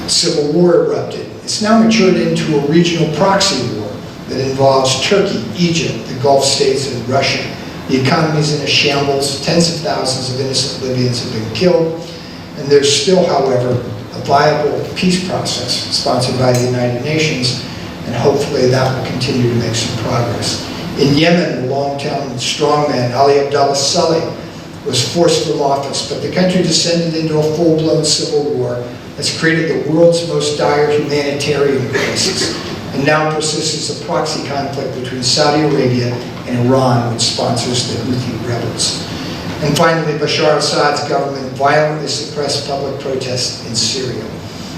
A civil war erupted. It's now matured into a regional proxy war that involves Turkey, Egypt, the Gulf states, and Russia. The economy is in a shambles. Tens of thousands of innocent Libyans have been killed. And there's still, however, a viable peace process sponsored by the United Nations, and hopefully that will continue to make some progress. In Yemen, the long-term strongman Ali Abdullah Saleh was forced from office, but the country descended into a full-blown civil war that's created the world's most dire humanitarian crisis, and now persists as a proxy conflict between Saudi Arabia and Iran, which sponsors the Houthi rebels. And finally, Bashar al-Assad's government violently suppressed public protests in Syria.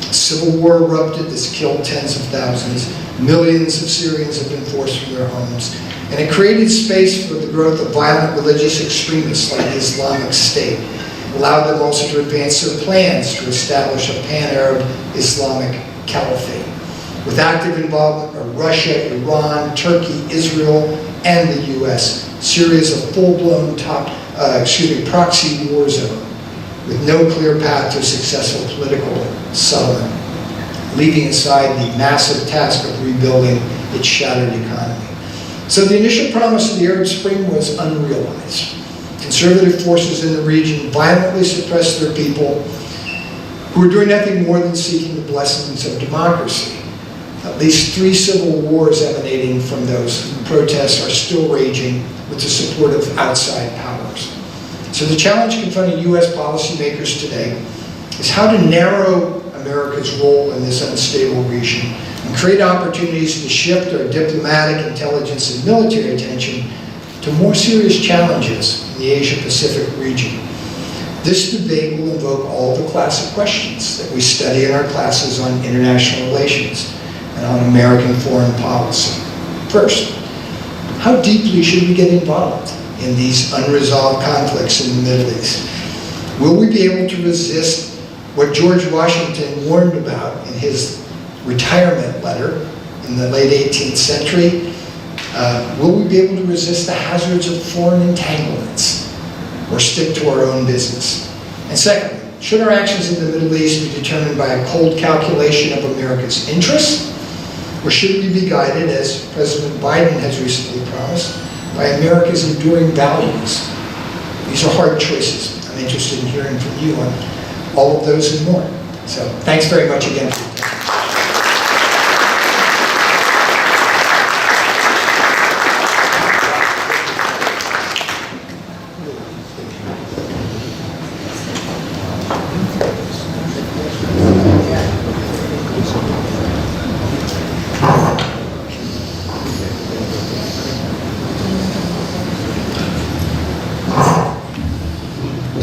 A civil war erupted that's killed tens of thousands. Millions of Syrians have been forced from their homes. And it created space for the growth of violent religious extremists like the Islamic State. It allowed them also to advance their plans to establish a pan-Arab Islamic caliphate. With active involvement of Russia, Iran, Turkey, Israel, and the US, Syria is a full-blown proxy war zone with no clear path to successful political settlement, leaving aside the massive task of rebuilding its shattered economy. So the initial promise of the Arab Spring was unrealized. Conservative forces in the region violently suppressed their people, who were doing nothing more than seeking the blessings of democracy. At least 3 civil wars emanating from those protests are still raging with the support of outside powers. So the challenge confronting US policymakers today is how to narrow America's role in this unstable region and create opportunities to shift our diplomatic, intelligence, and military attention to more serious challenges in the Asia-Pacific region. This debate will invoke all the classic questions that we study in our classes on international relations and on American foreign policy. First, how deeply should we get involved in these unresolved conflicts in the Middle East? Will we be able to resist what George Washington warned about in his retirement letter in the late 18th century? Will we be able to resist the hazards of foreign entanglements or stick to our own business? And secondly, should our actions in the Middle East be determined by a cold calculation of America's interests, or should we be guided, as President Biden has recently promised, by America's enduring values? These are hard choices. I'm interested in hearing from you on all of those and more. So thanks very much again for your time.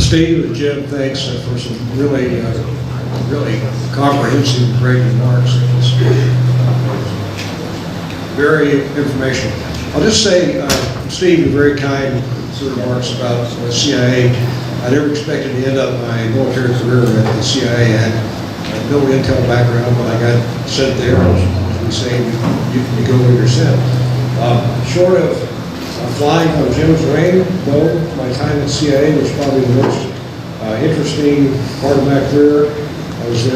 Steve and Jim, thanks for some really comprehensive, great remarks. Very informational. I'll just say, Steve, you're very kind sort of remarks about the CIA. I never expected to end up my military career at the CIA. I had no intel background, but I got sent there. As we say, you go where you're sent. Short of flying on Jim's reign, though, my time at CIA was probably the most interesting part of my career. I was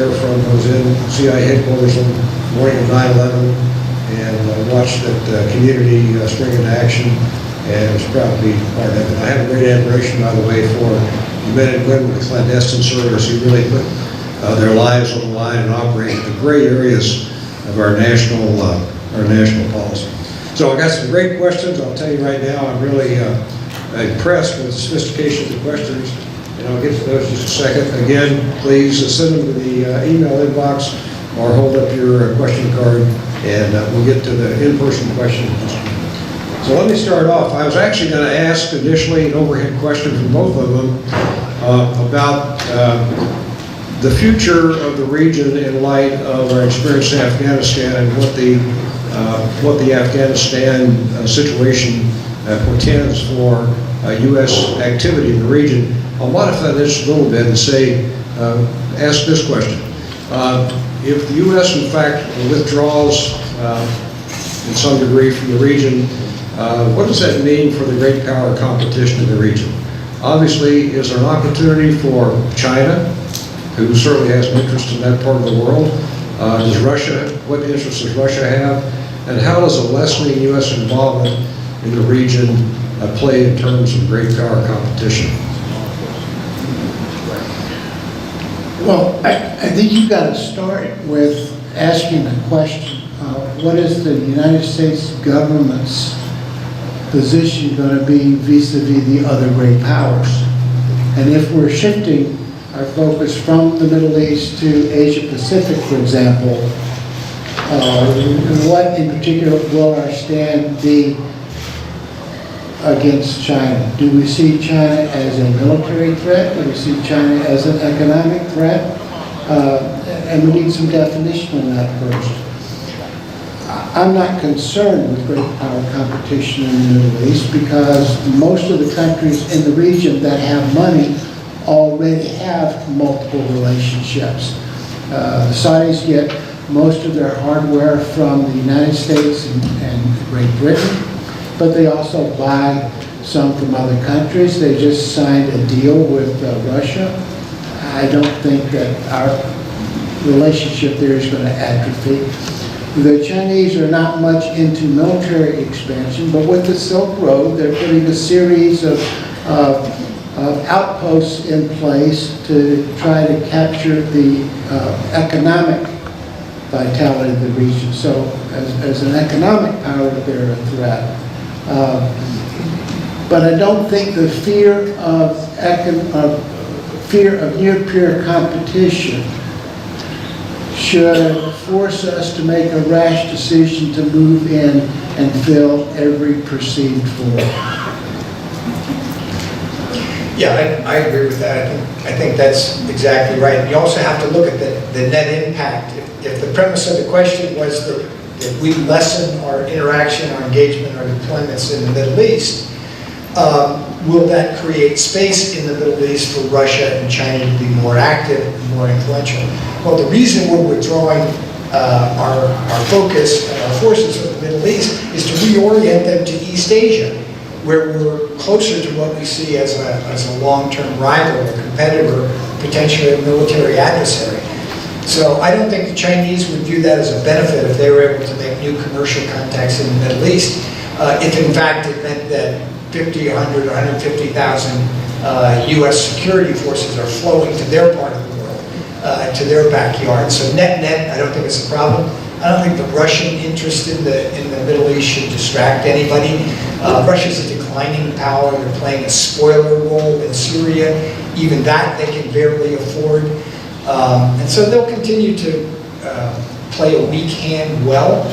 in CIA headquarters on the morning of 9/11 and watched that community spring into action, and was proud to be part of it. I have a great admiration, by the way, for the men and women with clandestine service who really put their lives on the line and operate in the gray areas of our national policy. So I got some great questions. I'll tell you right now, I'm really impressed with the sophistication of the questions, and I'll get to those in just a second. Again, please send them to the email inbox or hold up your question card, and we'll get to the in-person questions in just a minute. So let me start off. I was actually going to ask initially an overhead question from both of them about the future of the region in light of our experience in Afghanistan and what the Afghanistan situation portends for U.S. activity in the region. I'll modify this a little bit and say, ask this question. If the U.S. in fact withdraws in some degree from the region, what does that mean for the great power competition in the region? Obviously, is there an opportunity for China, who certainly has an interest in that part of the world? Does Russia, what interest does Russia have? And how does a lessening U.S. involvement in the region play in terms of great power competition? Well, I think you've got to start with asking the question, what is the United States government's position going to be vis-a-vis the other great powers? And if we're shifting our focus from the Middle East to Asia Pacific, for example, what in particular will our stand be against China? Do we see China as a military threat? Do we see China as an economic threat? And we need some definition on that first. I'm not concerned with great power competition in the Middle East because most of the countries in the region that have money already have multiple relationships. The Saudis get most of their hardware from the United States and Great Britain, but they also buy some from other countries. They just signed a deal with Russia. I don't think that our relationship there is going to atrophy. The Chinese are not much into military expansion, but with the Silk Road, they're putting a series of outposts in place to try to capture the economic vitality of the region. So as an economic power, they're a threat. But I don't think the fear of near-peer competition should force us to make a rash decision to move in and fill every perceived void. Yeah, I agree with that. I think that's exactly right. You also have to look at the net impact. If the premise of the question was that we lessen our interaction, our engagement, our deployments in the Middle East, will that create space in the Middle East for Russia and China to be more active and more influential? Well, the reason we're withdrawing our focus and our forces from the Middle East is to reorient them to East Asia, where we're closer to what we see as a long-term rival or competitor, potentially a military adversary. So I don't think the Chinese would view that as a benefit if they were able to make new commercial contacts in the Middle East, if in fact it meant that 50, 100, 150,000 U.S. security forces are flowing to their part of the world, to their backyard. So net-net, I don't think it's a problem. I don't think the Russian interest in the Middle East should distract anybody. Russia's a declining power. They're playing a spoiler role in Syria. Even that they can barely afford. And so they'll continue to play a weak hand well,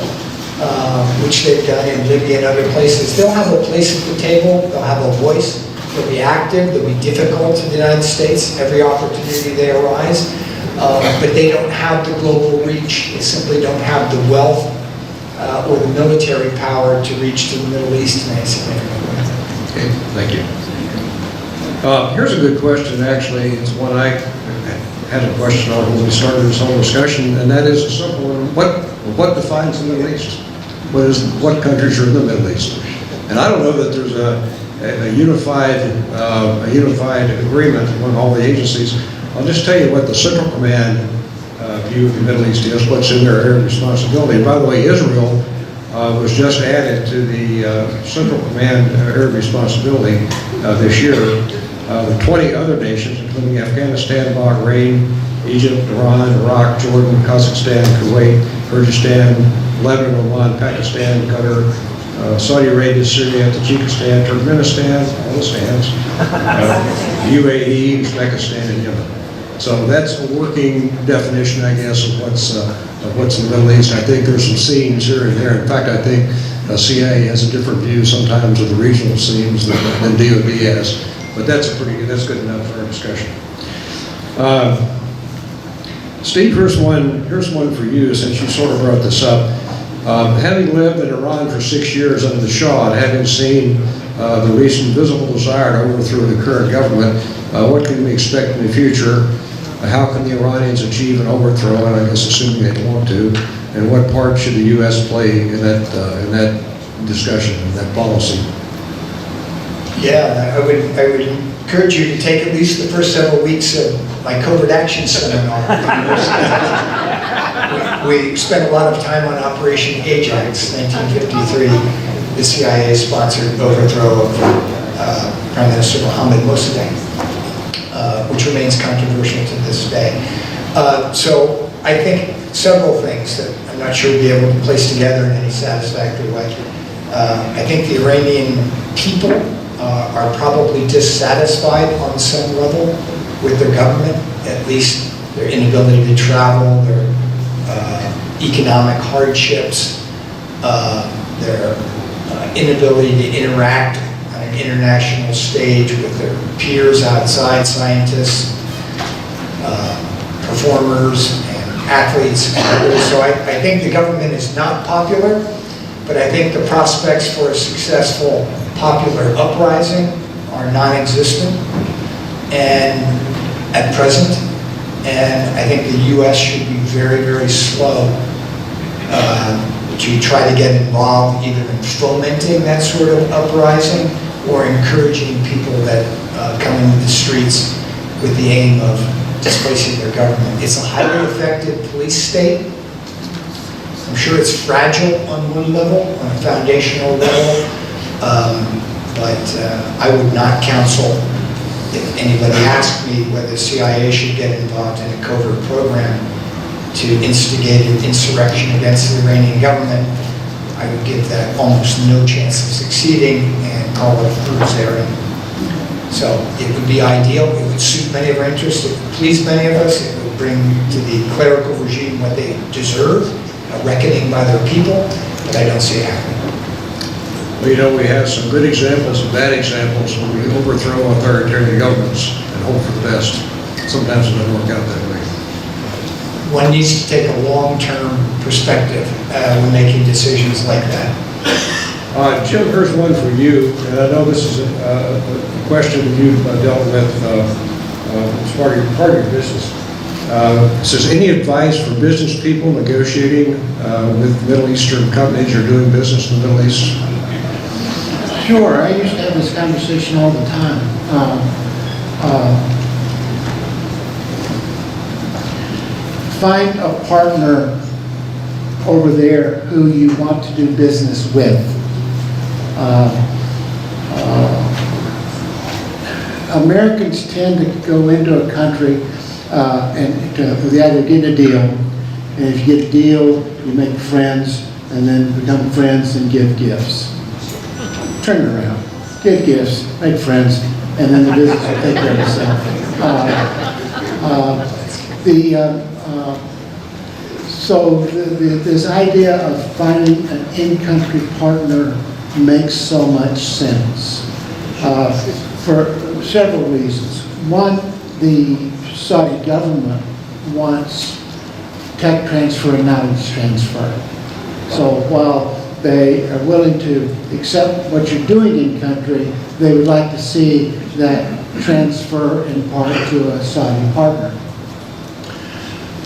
which they've done in Libya and other places. They'll have a place at the table. They'll have a voice. They'll be active, they'll be difficult to the United States every opportunity they arise, but they don't have the global reach. They simply don't have the wealth or the military power to reach to the Middle East in any significant way. Okay, thank you. Here's a good question, actually. It's one I had a question on when we started this whole discussion, and that is a simple one. What defines the Middle East? What countries are in the Middle East? And I don't know that there's a unified agreement among all the agencies. I'll just tell you what the Central Command view of the Middle East is, what's in their area of responsibility. And by the way, Israel was just added to the Central Command area of responsibility this year. The 20 other nations, including Afghanistan, Bahrain, Egypt, Iran, Iraq, Jordan, Kazakhstan, Kuwait, Kyrgyzstan, Lebanon, Oman, Pakistan, Qatar, Saudi Arabia, Syria, Tajikistan, Turkmenistan, all the stands, UAE, Uzbekistan, and Yemen. So that's a working definition, I guess, of what's in the Middle East. I think there's some seams here and there. In fact, I think CIA has a different view sometimes of the regional seams than DOD has. But that's good enough for our discussion. Steve, here's one for you, since you sort of brought this up. Having lived in Iran for 6 years under the Shah and having seen the recent visible desire to overthrow the current government, what can we expect in the future? How can the Iranians achieve an overthrow, and I guess assuming they want to, and what part should the U.S. play in that discussion, in that policy? Yeah, I would encourage you to take at least the first several weeks of my covert action seminar. We spent a lot of time on Operation Ajax, 1953, the CIA-sponsored overthrow of Prime Minister Mohammad Mossadegh, which remains controversial to this day. So I think several things that I'm not sure we'll be able to place together in any satisfactory way. I think the Iranian people are probably dissatisfied on some level with their government, at least their inability to travel, their economic hardships, their inability to interact on an international stage with their peers outside, scientists, performers, and athletes, and others. So I think the government is not popular, but I think the prospects for a successful popular uprising are non-existent and at present, and I think the U.S. should be very, very slow to try to get involved either in fomenting that sort of uprising or encouraging people that come into the streets with the aim of displacing their government. It's a highly effective police state. I'm sure it's fragile on one level, on a foundational level, but I would not counsel, if anybody asked me whether the CIA should get involved in a covert program to instigate an insurrection against the Iranian government, I would give that almost no chance of succeeding and call it a fool's errand. So it would be ideal, it would suit many of our interests, it would please many of us, it would bring to the clerical regime what they deserve, a reckoning by their people, but I don't see it happening. Well, you know, we have some good examples and bad examples when we overthrow authoritarian governments and hope for the best. Sometimes it doesn't work out that way. One needs to take a long-term perspective when making decisions like that. Jim, here's one for you, and I know this is a question that you've dealt with as part of your business. It says, any advice for business people negotiating with Middle Eastern companies or doing business in the Middle East? Sure, I used to have this conversation all the time. Find a partner over there who you want to do business with. Americans tend to go into a country with either get a deal, and if you get a deal, you make friends, and then become friends and give gifts. Turn it around, give gifts, make friends, and then the business will take care of itself. So this idea of finding an in-country partner makes so much sense. for several reasons. One, the Saudi government wants tech transfer and knowledge transfer. So while they are willing to accept what you're doing in country, they would like to see that transfer in part to a Saudi partner.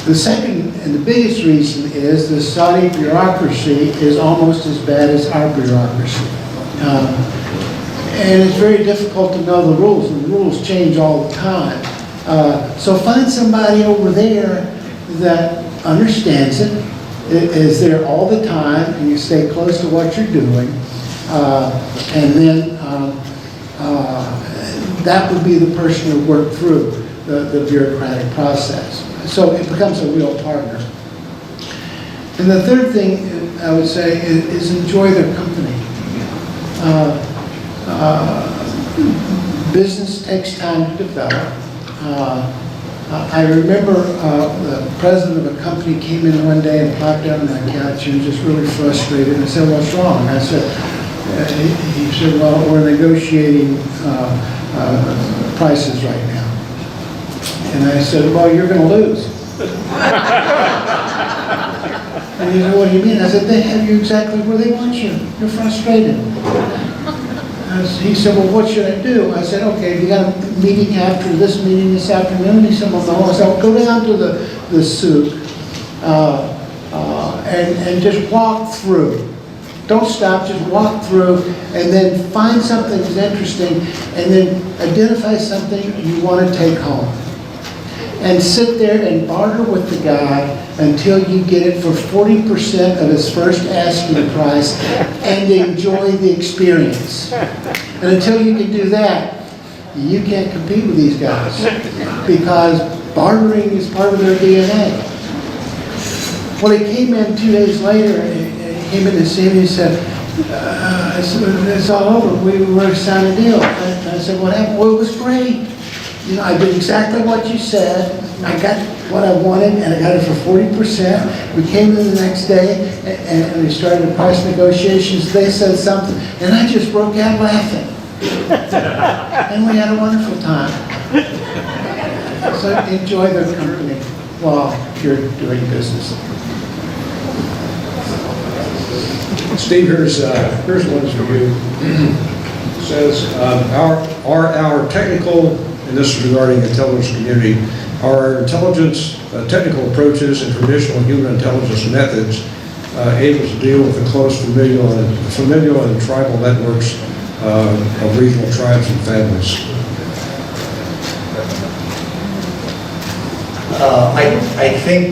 The second and the biggest reason is the Saudi bureaucracy is almost as bad as our bureaucracy. And it's very difficult to know the rules, and the rules change all the time. So find somebody over there that understands it, is there all the time, and you stay close to what you're doing, and then that would be the person who worked through the bureaucratic process. So it becomes a real partner. And the third thing I would say is enjoy their company. Business takes time to develop. I remember the president of a company came in one day and plopped down on my couch and was just really frustrated. And I said, "What's wrong?" I said, he said, "Well, we're negotiating prices right now." And I said, "Well, you're going to lose." And he said, "What do you mean?" I said, "They have you exactly where they want you. You're frustrated." He said, "Well, what should I do?" I said, "Okay, you got a meeting after this meeting this afternoon?" He said, "Well, no." I said, "Well, go down to the souk and just walk through. Don't stop, just walk through, and then find something that's interesting, and then identify something you want to take home. And sit there and barter with the guy until you get it for 40% of his first asking price and enjoy the experience. And until you can do that, you can't compete with these guys because bartering is part of their DNA. Well, he came in 2 days later and he came in to see me and said, "It's all over. We were to sign a deal." And I said, "What happened?" "Well, it was great. You know, I did exactly what you said. I got what I wanted, and I got it for 40%. We came in the next day, and we started the price negotiations. They said something, and I just broke out laughing. And we had a wonderful time." So enjoy their company while you're doing business. Steve, here's one for you. It says, our technical, and this is regarding the intelligence community, our intelligence technical approaches and traditional human intelligence methods able to deal with the close familial and tribal networks of regional tribes and families? I think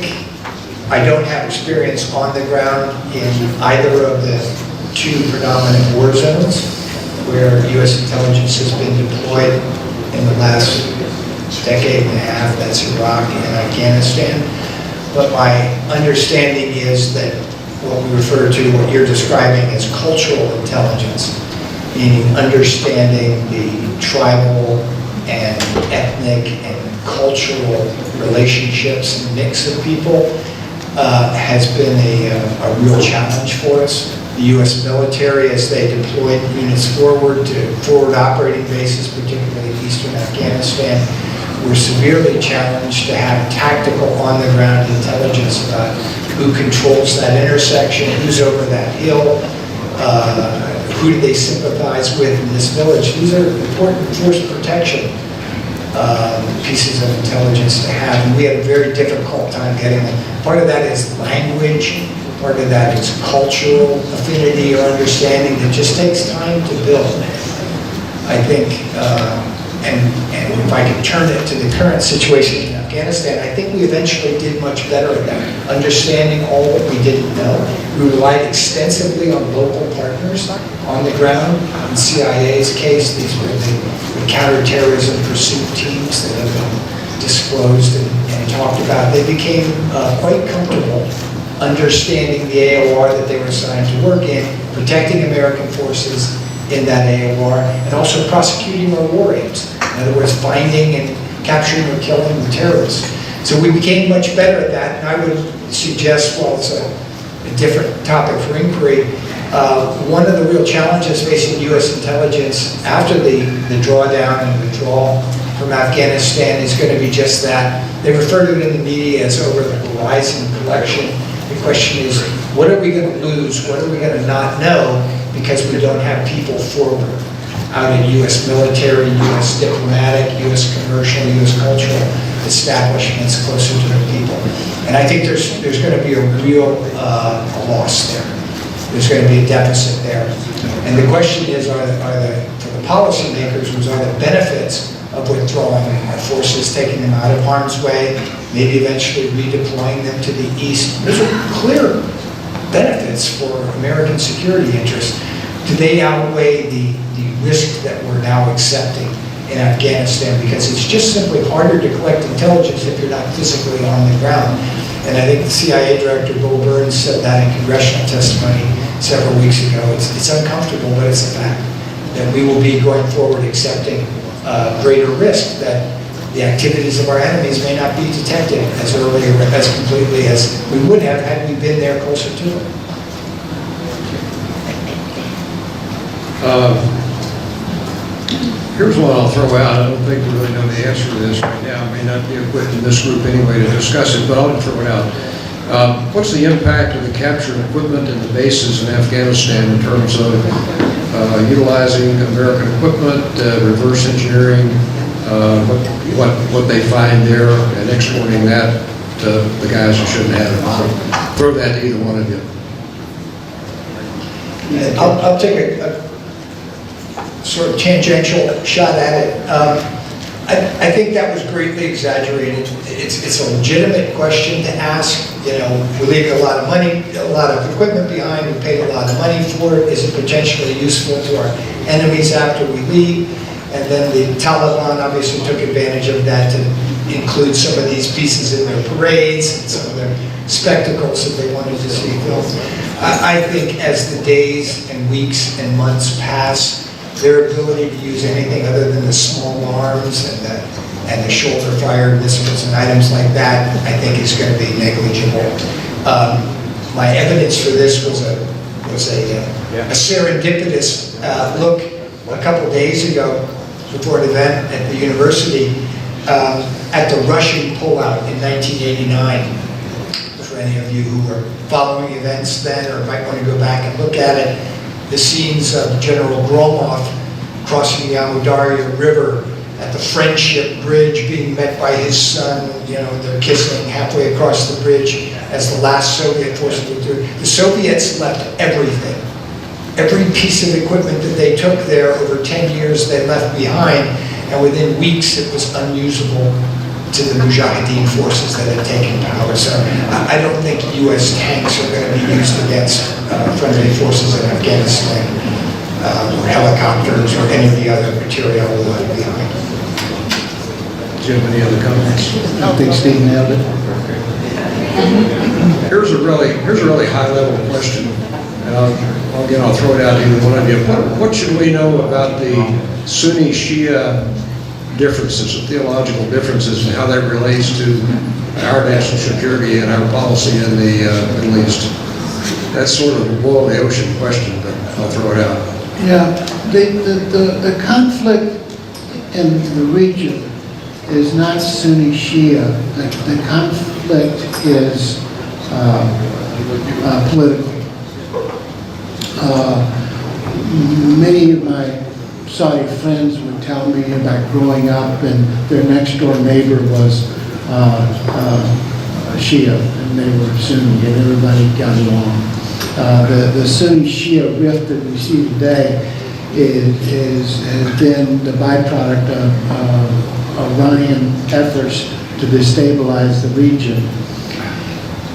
I don't have experience on the ground in either of the two predominant war zones where U.S. intelligence has been deployed in the last decade and a half. That's Iraq and Afghanistan. But my understanding is that what we refer to, what you're describing as cultural intelligence, meaning understanding the tribal and ethnic and cultural relationships and mix of people, has been a real challenge for us. The U.S. military, as they deployed units forward to forward operating bases, particularly eastern Afghanistan, were severely challenged to have tactical on-the-ground intelligence about who controls that intersection, who's over that hill, who do they sympathize with in this village. These are important force protection pieces of intelligence to have, and we had a very difficult time getting them. Part of that is language, part of that is cultural affinity or understanding that just takes time to build. I think, and if I could turn it to the current situation in Afghanistan, I think we eventually did much better at that, understanding all that we didn't know. We relied extensively on local partners on the ground. In CIA's case, these were the counterterrorism pursuit teams that have been disclosed and talked about. They became quite comfortable understanding the AOR that they were assigned to work in, protecting American forces in that AOR, and also prosecuting our war aims. In other words, finding and capturing or killing the terrorists. So we became much better at that, and I would suggest, while it's a different topic for inquiry, One of the real challenges facing U.S. intelligence after the drawdown and withdrawal from Afghanistan is going to be just that. They refer to it in the media as over the horizon collection. The question is, what are we going to lose? What are we going to not know because we don't have people forward out in U.S. military, U.S. diplomatic, U.S. commercial, U.S. cultural establishments closer to the people? And I think there's going to be a real loss there. There's going to be a deficit there. And the question is, for the policymakers, are the benefits of withdrawing our forces, taking them out of harm's way, maybe eventually redeploying them to the east? Those are clear benefits for American security interests. Do they outweigh the risk that we're now accepting in Afghanistan? Because it's just simply harder to collect intelligence if you're not physically on the ground. And I think the CIA Director, Bill Burns, said that in congressional testimony several weeks ago. It's uncomfortable, but it's a fact that we will be going forward accepting greater risk that the activities of our enemies may not be detected as early or as completely as we would have had we been there closer to them. Here's one I'll throw out. I don't think we really know the answer to this right now. It may not be equipped in this group anyway to discuss it, but I'll throw it out. What's the impact of the captured equipment in the bases in Afghanistan in terms of utilizing American equipment, reverse engineering, what they find there, and exporting that to the guys who shouldn't have it? I'll throw that to either one of you. I'll take a sort of tangential shot at it. I think that was greatly exaggerated. It's a legitimate question to ask. You know, we're leaving a lot of money, a lot of equipment behind. We paid a lot of money for it. Is it potentially useful to our enemies after we leave? And then the Taliban obviously took advantage of that to include some of these pieces in their parades and some of their spectacles that they wanted to see filmed. I think as the days and weeks and months pass, their ability to use anything other than the small arms and the shoulder-fired missiles and items like that, I think is going to be negligible. My evidence for this was a serendipitous look a couple days ago before an event at the university at the Russian pullout in 1989. For any of you who were following events then or might want to go back and look at it, the scenes of General Gromov crossing the Amu Darya River at the Friendship Bridge, being met by his son, you know, they're kissing halfway across the bridge as the last Soviet forces were through. The Soviets left everything. Every piece of equipment that they took there over 10 years they left behind, and within weeks it was unusable to the Mujahideen forces that had taken power. So I don't think U.S. tanks are going to be used against friendly forces in Afghanistan, or helicopters, or any of the other material we left behind. Do you have any other comments? I think Steve nailed it. Here's a really high-level question, and I'll throw it out to either one of you. What should we know about the Sunni-Shia differences, the theological differences, and how that relates to our national security and our policy in the Middle East? That's sort of a boil the ocean question, but I'll throw it out. Yeah, the conflict in the region is not Sunni-Shia. The conflict is political. Many of my Saudi friends would tell me about growing up and their next door neighbor was Shia and they were Sunni and everybody got along. The Sunni-Shia rift that we see today has been the byproduct of Iranian efforts to destabilize the region.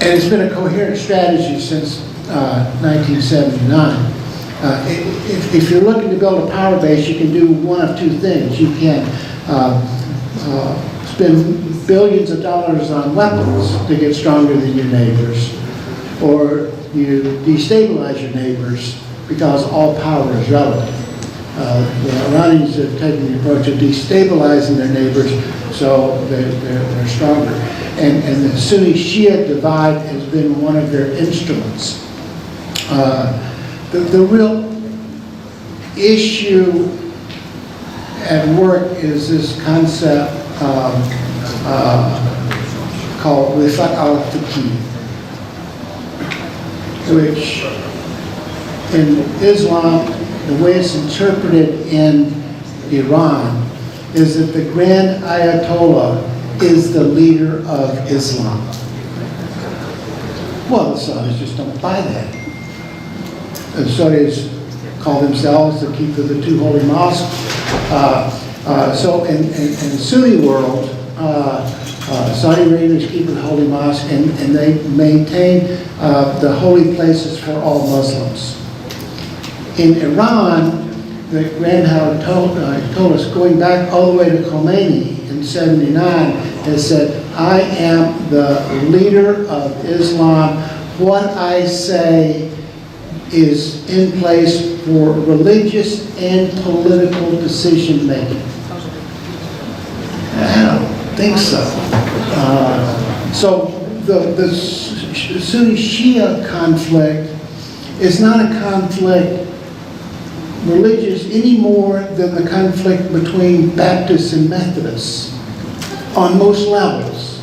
And it's been a coherent strategy since 1979. If you're looking to build a power base, you can do one of two things. You can spend billions of dollars on weapons to get stronger than your neighbors, or you destabilize your neighbors because all power is relative. The Iranians have taken the approach of destabilizing their neighbors so they're stronger. And the Sunni-Shia divide has been one of their instruments. the real issue at work is this concept called Rifat al-Fiqh, which in Islam, the way it's interpreted in Iran, is that the Grand Ayatollah is the leader of Islam. Well, the Saudis just don't buy that. The Saudis call themselves the keeper of the two holy mosques. So in the Sunni world, Saudi Arabia is keeper of the holy mosque, and they maintain the holy places for all Muslims. In Iran, the Grand Ayatollah, going back all the way to Khomeini in '79, has said, I am the leader of Islam. What I say is in place for religious and political decision making. I don't think so. So the Sunni-Shia conflict is not a conflict religious any more than the conflict between Baptists and Methodists on most levels.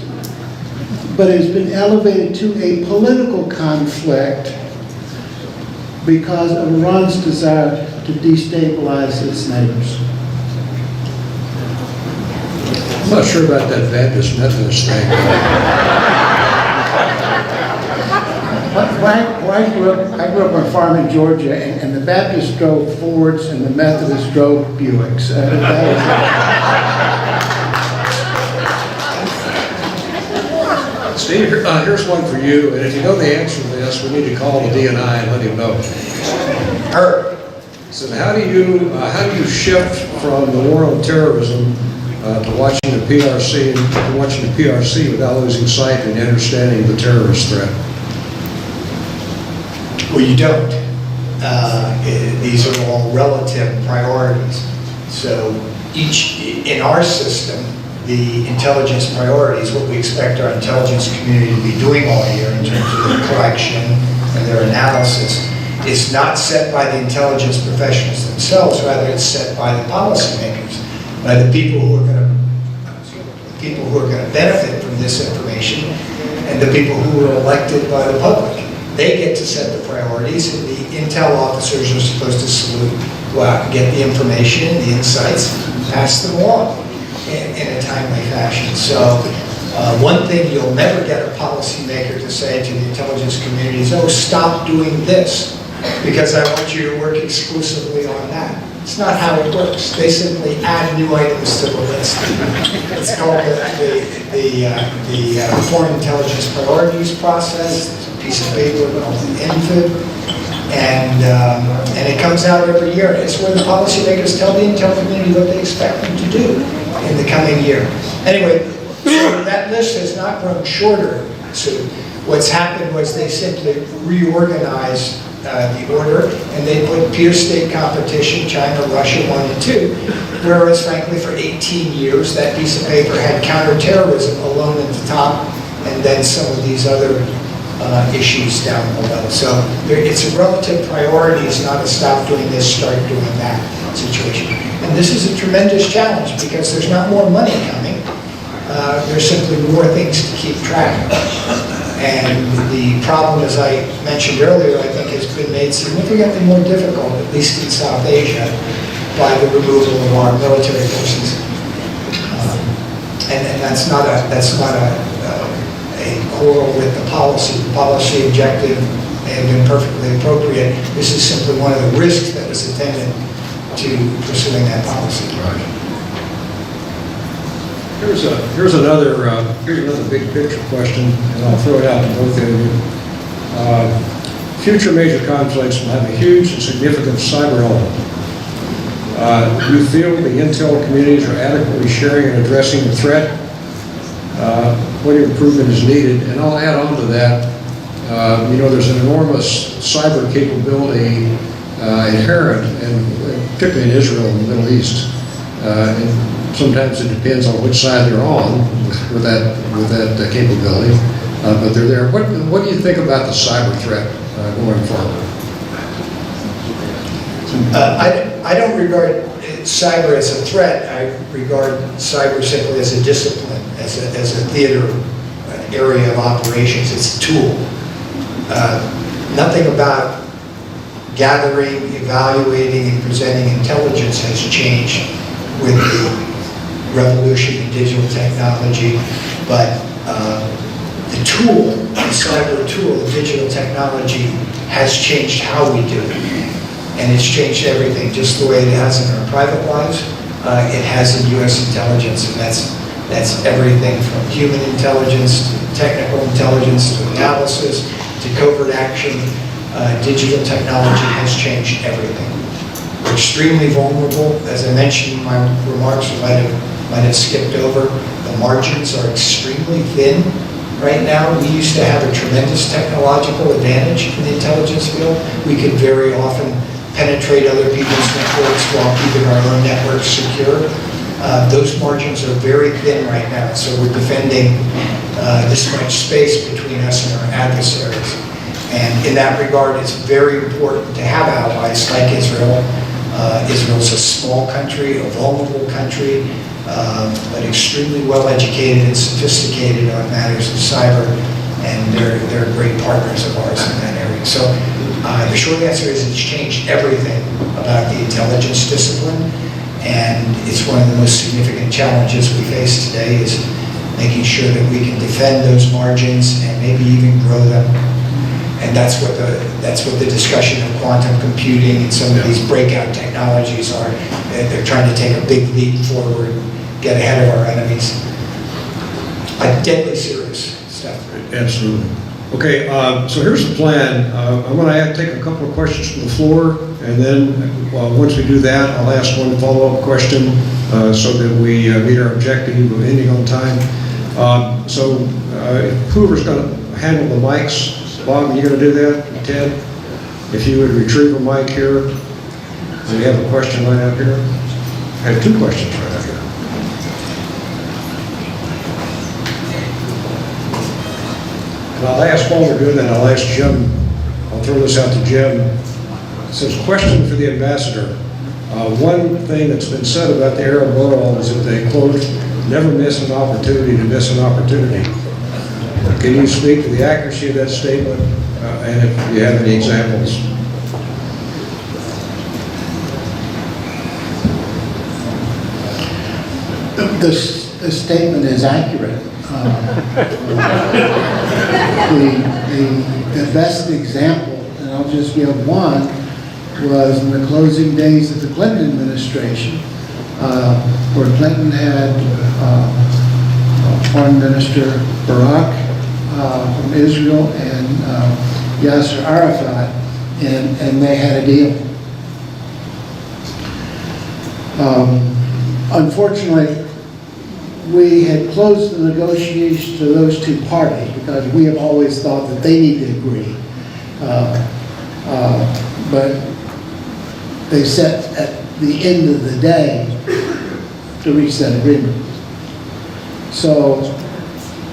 But it's been elevated to a political conflict because of Iran's desire to destabilize its neighbors. I'm not sure about that Baptist Methodist thing. I grew up on a farm in Georgia, and the Baptists drove Fords and the Methodists drove Buicks. Steve, here's one for you, and if you know the answer to this, we need to call the DNI and let him know. So how do you shift from the war on terrorism to watching the PRC without losing sight and understanding the terrorist threat? Well, you don't. These are all relative priorities. So in our system, the intelligence priorities, what we expect our intelligence community to be doing all year in terms of their collection and their analysis, is not set by the intelligence professionals themselves, rather it's set by the policymakers, by the people who are going to benefit from this information, and the people who are elected by the public. They get to set the priorities, and the intel officers are supposed to go out and get the information, the insights, pass them along in a timely fashion. So one thing you'll never get a policymaker to say to the intelligence community is, oh, stop doing this, because I want you to work exclusively on that. It's not how it works. They simply add new items to the list. It's called the Foreign Intelligence Priorities process. There's a piece of paper called the INFID, and it comes out every year. It's where the policymakers tell the intel community what they expect them to do in the coming year. Anyway, so that list has not grown shorter. So what's happened was they simply reorganized the order, and they put peer state competition, China, Russia 1 and 2, whereas frankly for 18 years that piece of paper had counterterrorism alone at the top, and then some of these other issues down below. So it's a relative priority, it's not a stop doing this, start doing that situation. And this is a tremendous challenge because there's not more money coming, there's simply more things to keep track of. And the problem, as I mentioned earlier, I think has been made significantly more difficult, at least in South Asia, by the removal of our military forces. And that's not a quarrel with the policy. The policy objective may have been perfectly appropriate. This is simply one of the risks that was attendant to pursuing that policy. Right. Here's another big picture question, and I'll throw it out to both of you. Future major conflicts will have a huge and significant cyber element. Do you feel the intel communities are adequately sharing and addressing the threat? What improvement is needed? And I'll add on to that, there's an enormous cyber capability inherent, and particularly in Israel and the Middle East. And sometimes it depends on which side they're on with that capability, but they're there. What do you think about the cyber threat going forward? I don't regard cyber as a threat. I regard cyber simply as a discipline, as a theater, an area of operations. It's a tool. Nothing about gathering, evaluating, and presenting intelligence has changed with the revolution in digital technology, but the tool, the cyber tool, the digital technology has changed how we do it. And it's changed everything, just the way it has in our private lives, it has in U.S. intelligence, and that's everything from human intelligence to technical intelligence to analysis to covert action. Digital technology has changed everything. We're extremely vulnerable. As I mentioned in my remarks, I might have skipped over, the margins are extremely thin right now. We used to have a tremendous technological advantage in the intelligence field. We could very often penetrate other people's networks while keeping our own networks secure. Those margins are very thin right now, so we're defending this much space between us and our adversaries. And in that regard, it's very important to have allies like Israel. Israel's a small country, a vulnerable country, but extremely well educated and sophisticated on matters of cyber, and they're great partners of ours in that area. So the short answer is it's changed everything about the intelligence discipline, and it's one of the most significant challenges we face today is making sure that we can defend those margins and maybe even grow them. And that's what the discussion of quantum computing and some of these breakout technologies are. They're trying to take a big leap forward, get ahead of our enemies. Deadly serious stuff. Absolutely. Okay, so here's the plan. I'm going to take a couple of questions from the floor, and then once we do that, I'll ask one follow-up question so that we meet our objective of ending on time. So whoever's going to handle the mics, Bob, are you going to do that? Ted, if you would retrieve a mic here. We have a question right up here. I have two questions right up here. And I'll ask while we're doing that, I'll ask Jim, I'll throw this out to Jim. It says, question for the ambassador. One thing that's been said about the Arab world is that they, quote, never miss an opportunity to miss an opportunity. Can you speak to the accuracy of that statement, and if you have any examples? The statement is accurate. The best example, and I'll just give one, was in the closing days of the Clinton administration, where Clinton had Foreign Minister Barak from Israel and Yasser Arafat, and they had a deal. Unfortunately, we had closed the negotiations to those two parties because we have always thought that they need to agree. But they set at the end of the day to reach that agreement. So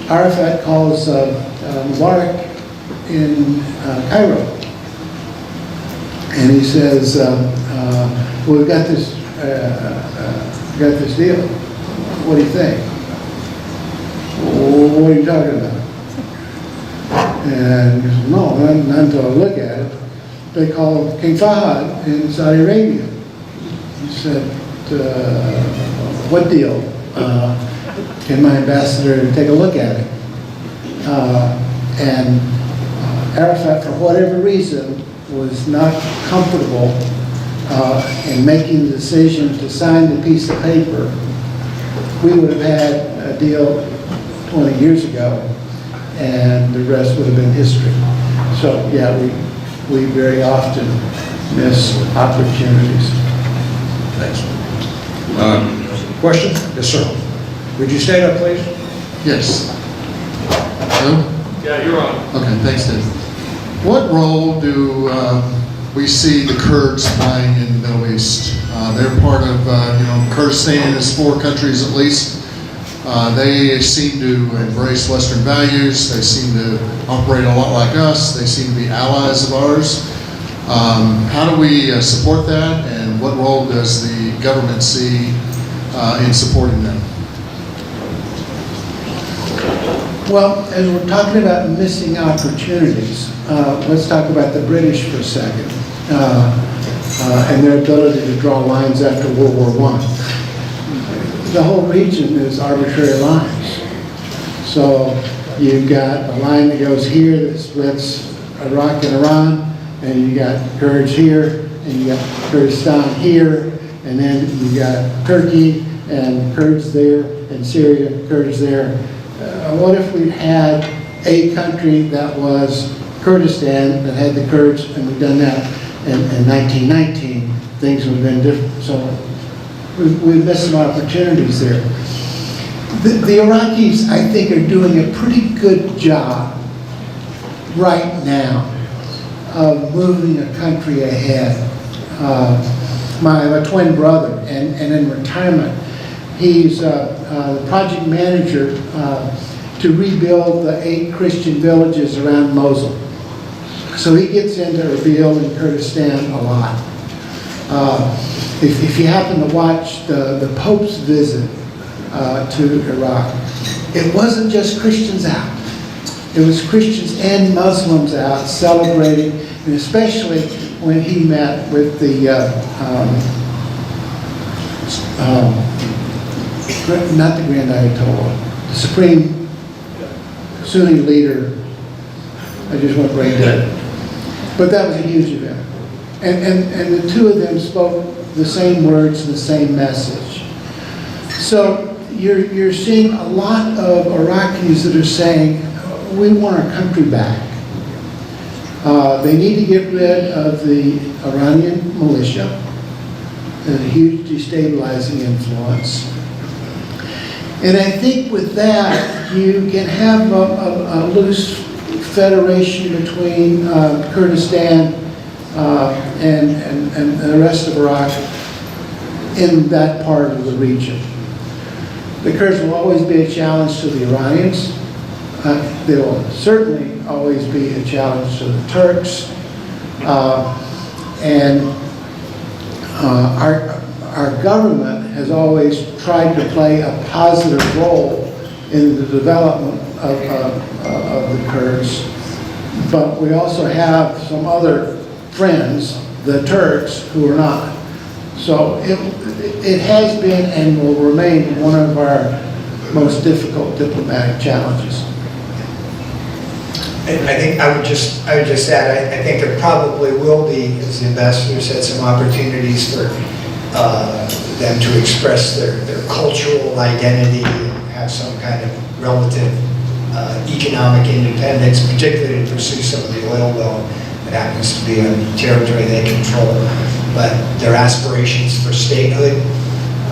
Arafat calls Mubarak in Cairo, and he says, well, we've got this deal. What do you think? What are you talking about? And he says, no, not until I look at it. They called King Fahd in Saudi Arabia. He said, what deal? Can my ambassador take a look at it? And Arafat, for whatever reason, was not comfortable in making the decision to sign the piece of paper. We would have had a deal 20 years ago, and the rest would have been history. So, yeah, we very often miss opportunities. Thanks. Question? Yes, sir. Would you stand up, please? Yes. Hello? Yeah, you're on. Okay, thanks, Dave. What role do we see the Kurds playing in the Middle East? They're part of, Kurdistan is 4 countries at least. They seem to embrace Western values. They seem to operate a lot like us. They seem to be allies of ours. How do we support that, and what role does the government see in supporting them? Well, as we're talking about missing opportunities, let's talk about the British for a second and their ability to draw lines after World War I. The whole region is arbitrary lines. So you've got a line that goes here that splits Iraq and Iran, and you got Kurds here, and you got Kurdistan here, and then you got Turkey and Kurds there, and Syria, Kurds there. What if we had a country that was Kurdistan that had the Kurds, and we've done that in 1919, things would have been different. So we've missed some opportunities there. The Iraqis, I think, are doing a pretty good job right now of moving a country ahead. My twin brother, and in retirement, he's the project manager to rebuild the 8 Christian villages around Mosul. So he gets into Erbil and Kurdistan a lot. If you happen to watch the Pope's visit to Iraq, it wasn't just Christians out. It was Christians and Muslims out celebrating, and especially when he met with the not the Grand Ayatollah, the Supreme Sunni leader. I just went brain dead. But that was a huge event. And the two of them spoke the same words, the same message. So you're seeing a lot of Iraqis that are saying, we want our country back. They need to get rid of the Iranian militia, a huge destabilizing influence. And I think with that, you can have a loose federation between Kurdistan and the rest of Iraq in that part of the region. The Kurds will always be a challenge to the Iranians. They will certainly always be a challenge to the Turks. Our government has always tried to play a positive role in the development of the Kurds, but we also have some other friends, the Turks, who are not. So it has been and will remain one of our most difficult diplomatic challenges. I think I would just add, I think there probably will be, as the ambassador said, some opportunities for them to express their cultural identity and have some kind of relative economic independence, particularly to pursue some of the oil well that happens to be on territory they control. But their aspirations for statehood,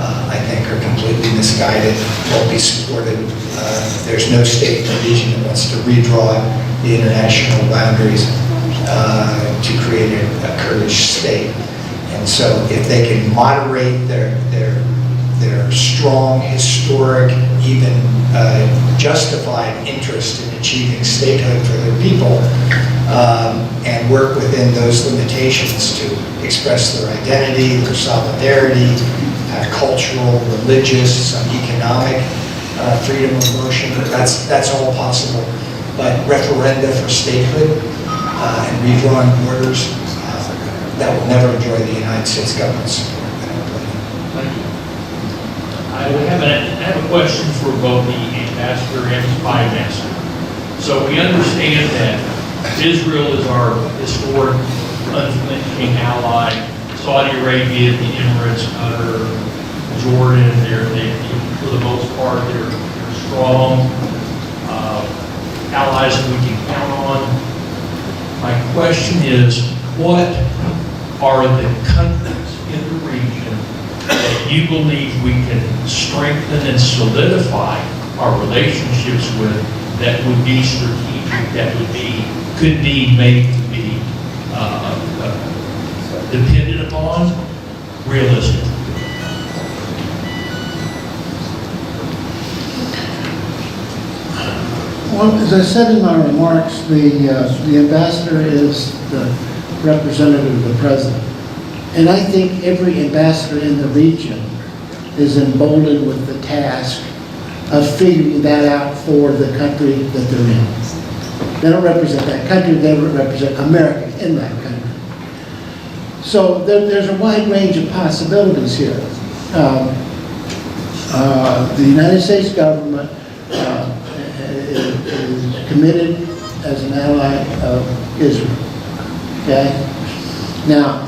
I think, are completely misguided, won't be supported. There's no state in the region that wants to redraw the international boundaries to create a Kurdish state. And so if they can moderate their strong, historic, even justified interest in achieving statehood for their people, and work within those limitations to express their identity, their solidarity, cultural, religious, some economic freedom of motion, that's all possible. But referenda for statehood and redrawing borders, that will never enjoy the United States government's support. Thank you. I have a question for both the ambassador and the spy master. So we understand that Israel is our historic, unflinching ally. Saudi Arabia, the Emirates, Qatar, Jordan, for the most part, they're strong allies that we can count on. My question is, what are the countries in the region that you believe we can strengthen and solidify our relationships with that would be strategic, that could be made to be depended upon, realistic? Well, as I said in my remarks, the ambassador is the representative of the president. And I think every ambassador in the region is emboldened with the task of figuring that out for the country that they're in. They don't represent that country, they represent America in that country. So there's a wide range of possibilities here. The United States government is committed as an ally of Israel. Okay? Now,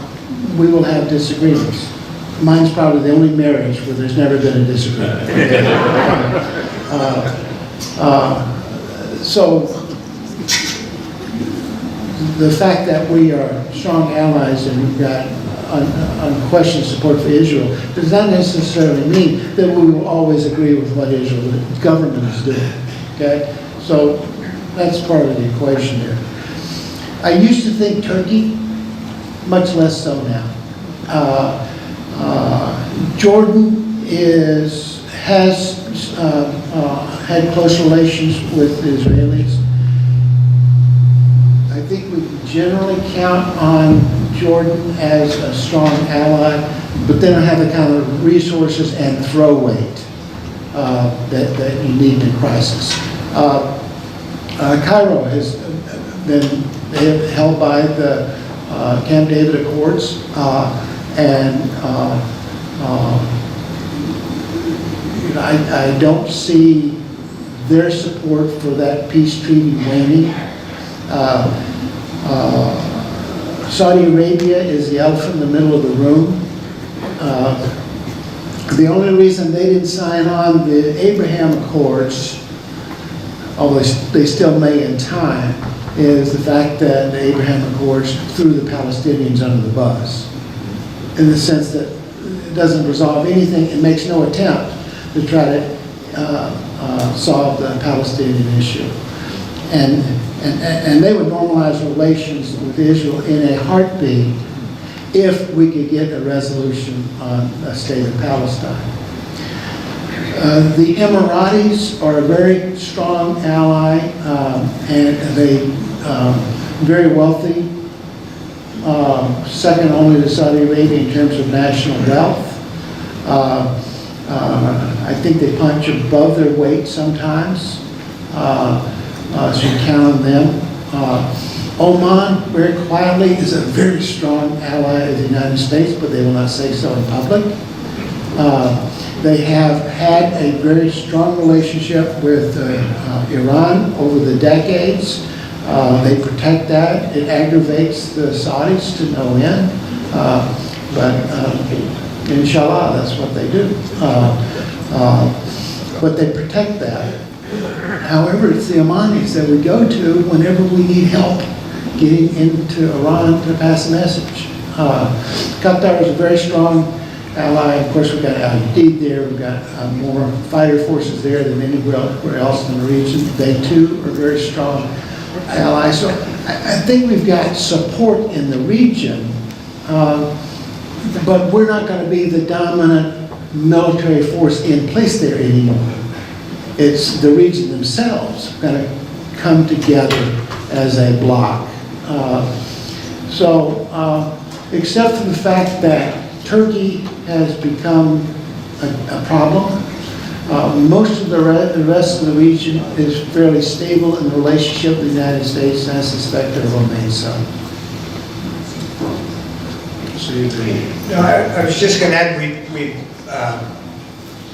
we will have disagreements. Mine's probably the only marriage where there's never been a disagreement. So, the fact that we are strong allies and we've got unquestioned support for Israel does not necessarily mean that we will always agree with what Israel's government is doing. Okay? So, that's part of the equation here. I used to think Turkey, much less so now. Jordan has had close relations with the Israelis. I think we can generally count on Jordan as a strong ally, but they don't have the kind of resources and throw weight that you need in crisis. Cairo has been held by the Camp David Accords, I don't see their support for that peace treaty waning. Saudi Arabia is the elephant in the middle of the room. The only reason they didn't sign on the Abraham Accords, although they still may in time, is the fact that the Abraham Accords threw the Palestinians under the bus, in the sense that it doesn't resolve anything, it makes no attempt to try to solve the Palestinian issue. And they would normalize relations with Israel in a heartbeat if we could get a resolution on a state of Palestine. The Emiratis are a very strong ally, and they very wealthy, second only to Saudi Arabia in terms of national wealth. I think they punch above their weight sometimes, so you count on them. Oman, very quietly, is a very strong ally of the United States, but they will not say so in public. They have had a very strong relationship with Iran over the decades. They protect that. It aggravates the Saudis to no end, but inshallah, that's what they do. But they protect that. However, it's the Omanis that we go to whenever we need help getting into Iran to pass a message. Qatar is a very strong ally. Of course, we've got Al-Udeid there. We've got more fighter forces there than anywhere else in the region. They, too, are very strong allies. So I think we've got support in the region, but we're not going to be the dominant military force in place there anymore. It's the region themselves going to come together as a bloc. Except for the fact that Turkey has become a problem, most of the rest of the region is fairly stable in the relationship with the United States, and I suspect it will remain so. So you agree? No, I was just going to add, we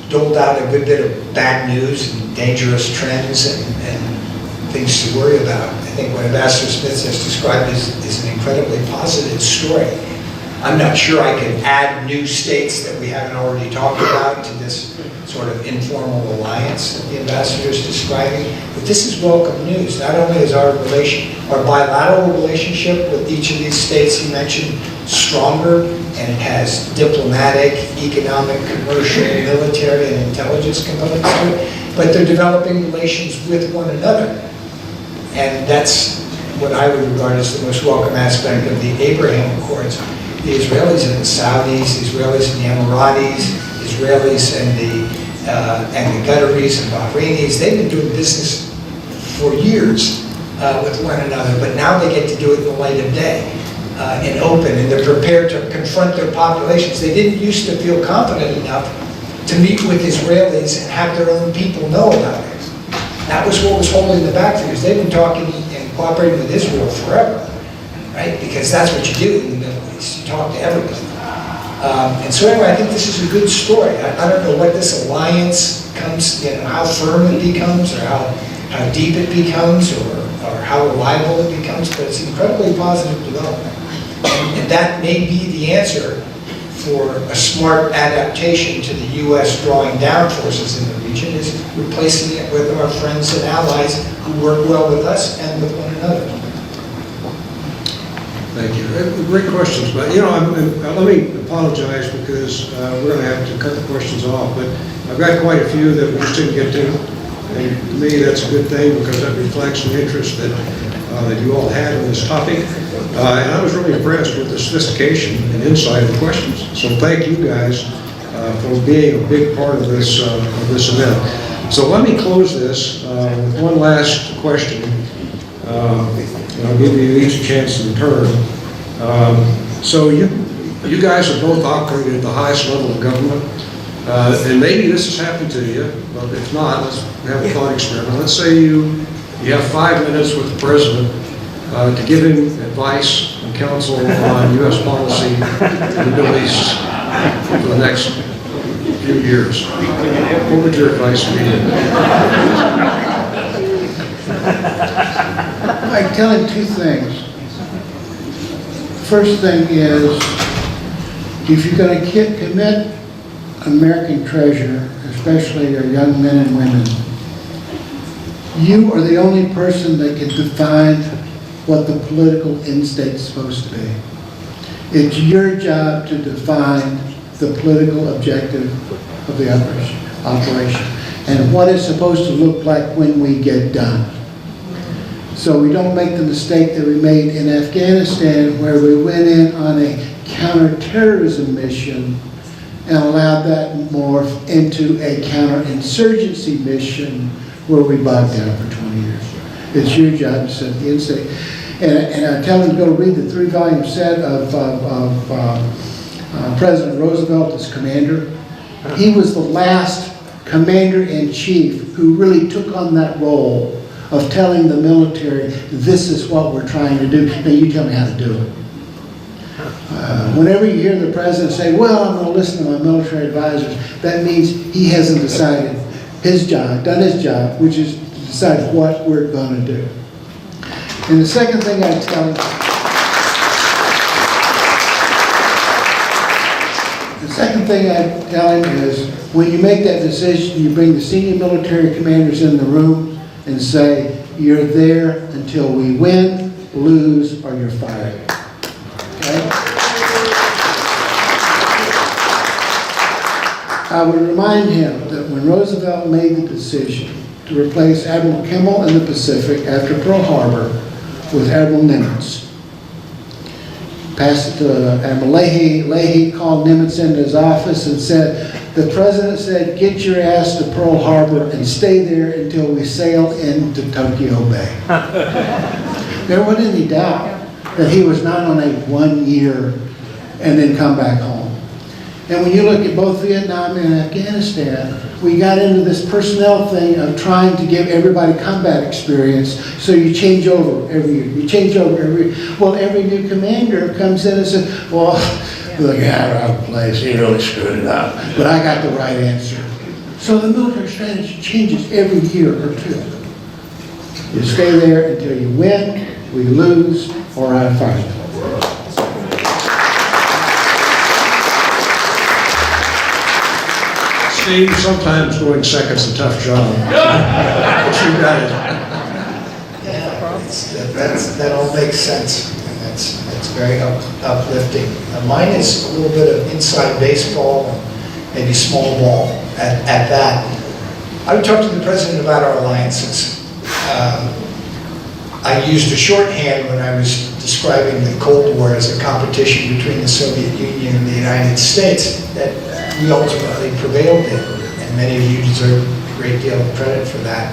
doled out a good bit of bad news and dangerous trends and things to worry about. I think what Ambassador Smith has described is an incredibly positive story. I'm not sure I can add new states that we haven't already talked about to this sort of informal alliance that the ambassador is describing, but this is welcome news. Not only is our bilateral relationship with each of these states he mentioned stronger, and it has diplomatic, economic, commercial, military, and intelligence components to it, but they're developing relations with one another. And that's what I would regard as the most welcome aspect of the Abraham Accords. The Israelis and the Saudis, the Israelis and the Emiratis, Israelis and the Qataris and Bahrainis, they've been doing business for years with one another, but now they get to do it in the light of day. and open, and they're prepared to confront their populations. They didn't used to feel confident enough to meet with Israelis and have their own people know about it. That was what was holding them back for years. They've been talking and cooperating with Israel forever, right? Because that's what you do in the Middle East. You talk to everybody. And so anyway, I think this is a good story. I don't know what this alliance comes, how firm it becomes, or how deep it becomes, or how reliable it becomes, but it's an incredibly positive development. And that may be the answer for a smart adaptation to the U.S. drawing down forces in the region, is replacing it with our friends and allies who work well with us and with one another. Thank you. Great questions, but let me apologize because we're going to have to cut the questions off, but I've got quite a few that we just didn't get to. And to me, that's a good thing because that reflects the interest that you all had in this topic. And I was really impressed with the sophistication and insight of the questions. So thank you guys for being a big part of this event. So let me close this with one last question. And I'll give you each a chance in turn. So you guys have both operated at the highest level of government. And maybe this has happened to you, but if not, let's have a thought experiment. Let's say you have 5 minutes with the president to give him advice and counsel on U.S. policy in the Middle East for the next few years. What would your advice be? I tell him two things. First thing is, if you're going to commit American treasure, especially our young men and women, you are the only person that can define what the political end state is supposed to be. It's your job to define the political objective of the operation and what it's supposed to look like when we get done. So we don't make the mistake that we made in Afghanistan, where we went in on a counterterrorism mission and allowed that morph into a counterinsurgency mission where we bogged down for 20 years. It's your job to set the end state. And I tell them to go read the 3-volume set of President Roosevelt as commander. He was the last commander-in-chief who really took on that role of telling the military, this is what we're trying to do. Now you tell me how to do it. Whenever you hear the president say, well, I'm going to listen to my military advisors, that means he hasn't decided his job, done his job, which is to decide what we're going to do. And the second thing I tell him, is, when you make that decision, you bring the senior military commanders in the room and say, you're there until we win, lose, or you're fired. Okay? I would remind him that when Roosevelt made the decision to replace Admiral Kimmel in the Pacific after Pearl Harbor with Admiral Nimitz, passed it to Admiral Leahy. Leahy called Nimitz into his office and said, the president said, get your ass to Pearl Harbor and stay there until we sail into Tokyo Bay. There wasn't any doubt that he was not on a 1 year and then come back home. And when you look at both Vietnam and Afghanistan, we got into this personnel thing of trying to give everybody combat experience, so you change over every year. You change over every year. Well, every new commander comes in and says, well, look, out of place, he really screwed it up, but I got the right answer. So the military strategy changes every year or two. You stay there until you win, we lose, or I fight. Steve, sometimes going second's a tough job. But you got it. Yeah, that all makes sense, and that's very uplifting. Mine is a little bit of inside baseball, and maybe small ball at that. I would talk to the president about our alliances. I used a shorthand when I was describing the Cold War as a competition between the Soviet Union and the United States that we ultimately prevailed in, and many of you deserve a great deal of credit for that.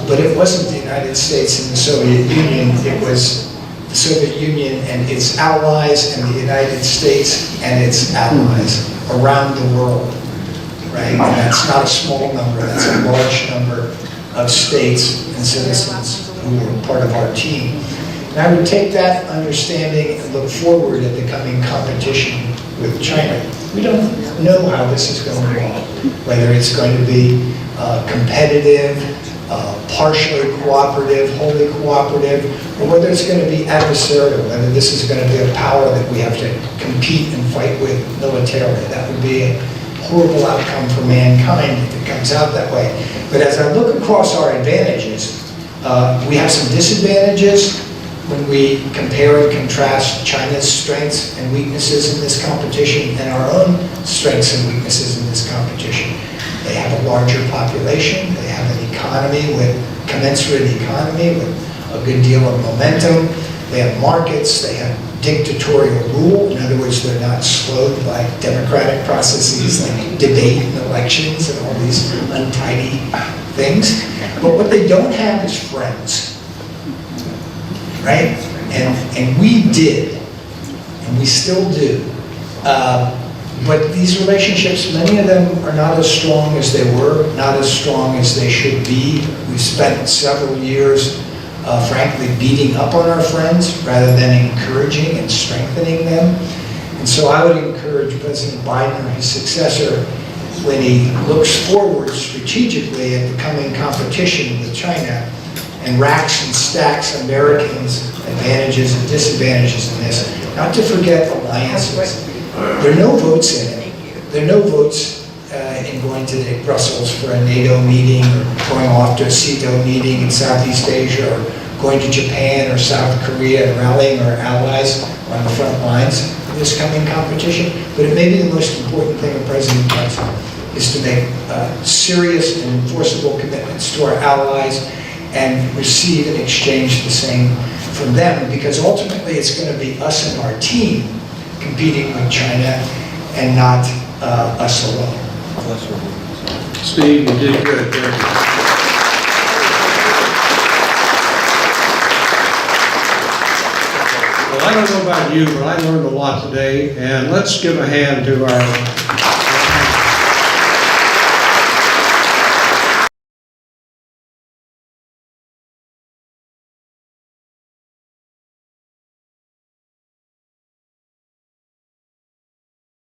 But it wasn't the United States and the Soviet Union, it was the Soviet Union and its allies and the United States and its allies around the world, right? And that's not a small number, that's a large number of states and citizens who are part of our team. And I would take that understanding and look forward at the coming competition with China. We don't know how this is going to evolve, whether it's going to be competitive, partially cooperative, wholly cooperative, or whether it's going to be adversarial, whether this is going to be a power that we have to compete and fight with militarily. That would be a horrible outcome for mankind if it comes out that way. But as I look across our advantages, we have some disadvantages when we compare and contrast China's strengths and weaknesses in this competition and our own strengths and weaknesses in this competition. They have a larger population, they have an economy with commensurate economy with a good deal of momentum, they have markets, they have dictatorial rule. In other words, they're not slowed by democratic processes like debate and elections and all these untidy things. But what they don't have is friends, right? And we did, and we still do. But these relationships, many of them are not as strong as they were, not as strong as they should be. We've spent several years, frankly, beating up on our friends rather than encouraging and strengthening them. And so I would encourage President Biden or his successor, when he looks forward strategically at the coming competition with China and racks and stacks Americans' advantages and disadvantages in this, not to forget alliances. There are no votes in it. There are no votes in going to Brussels for a NATO meeting or going off to a CETO meeting in Southeast Asia or going to Japan or South Korea and rallying our allies on the front lines of this coming competition. But it may be the most important thing a president does is to make serious and enforceable commitments to our allies and receive and exchange the same from them, because ultimately it's going to be us and our team competing with China and not us alone. Steve, you did good. Thank you. Well, I don't know about you, but I learned a lot today, and let's give a hand to our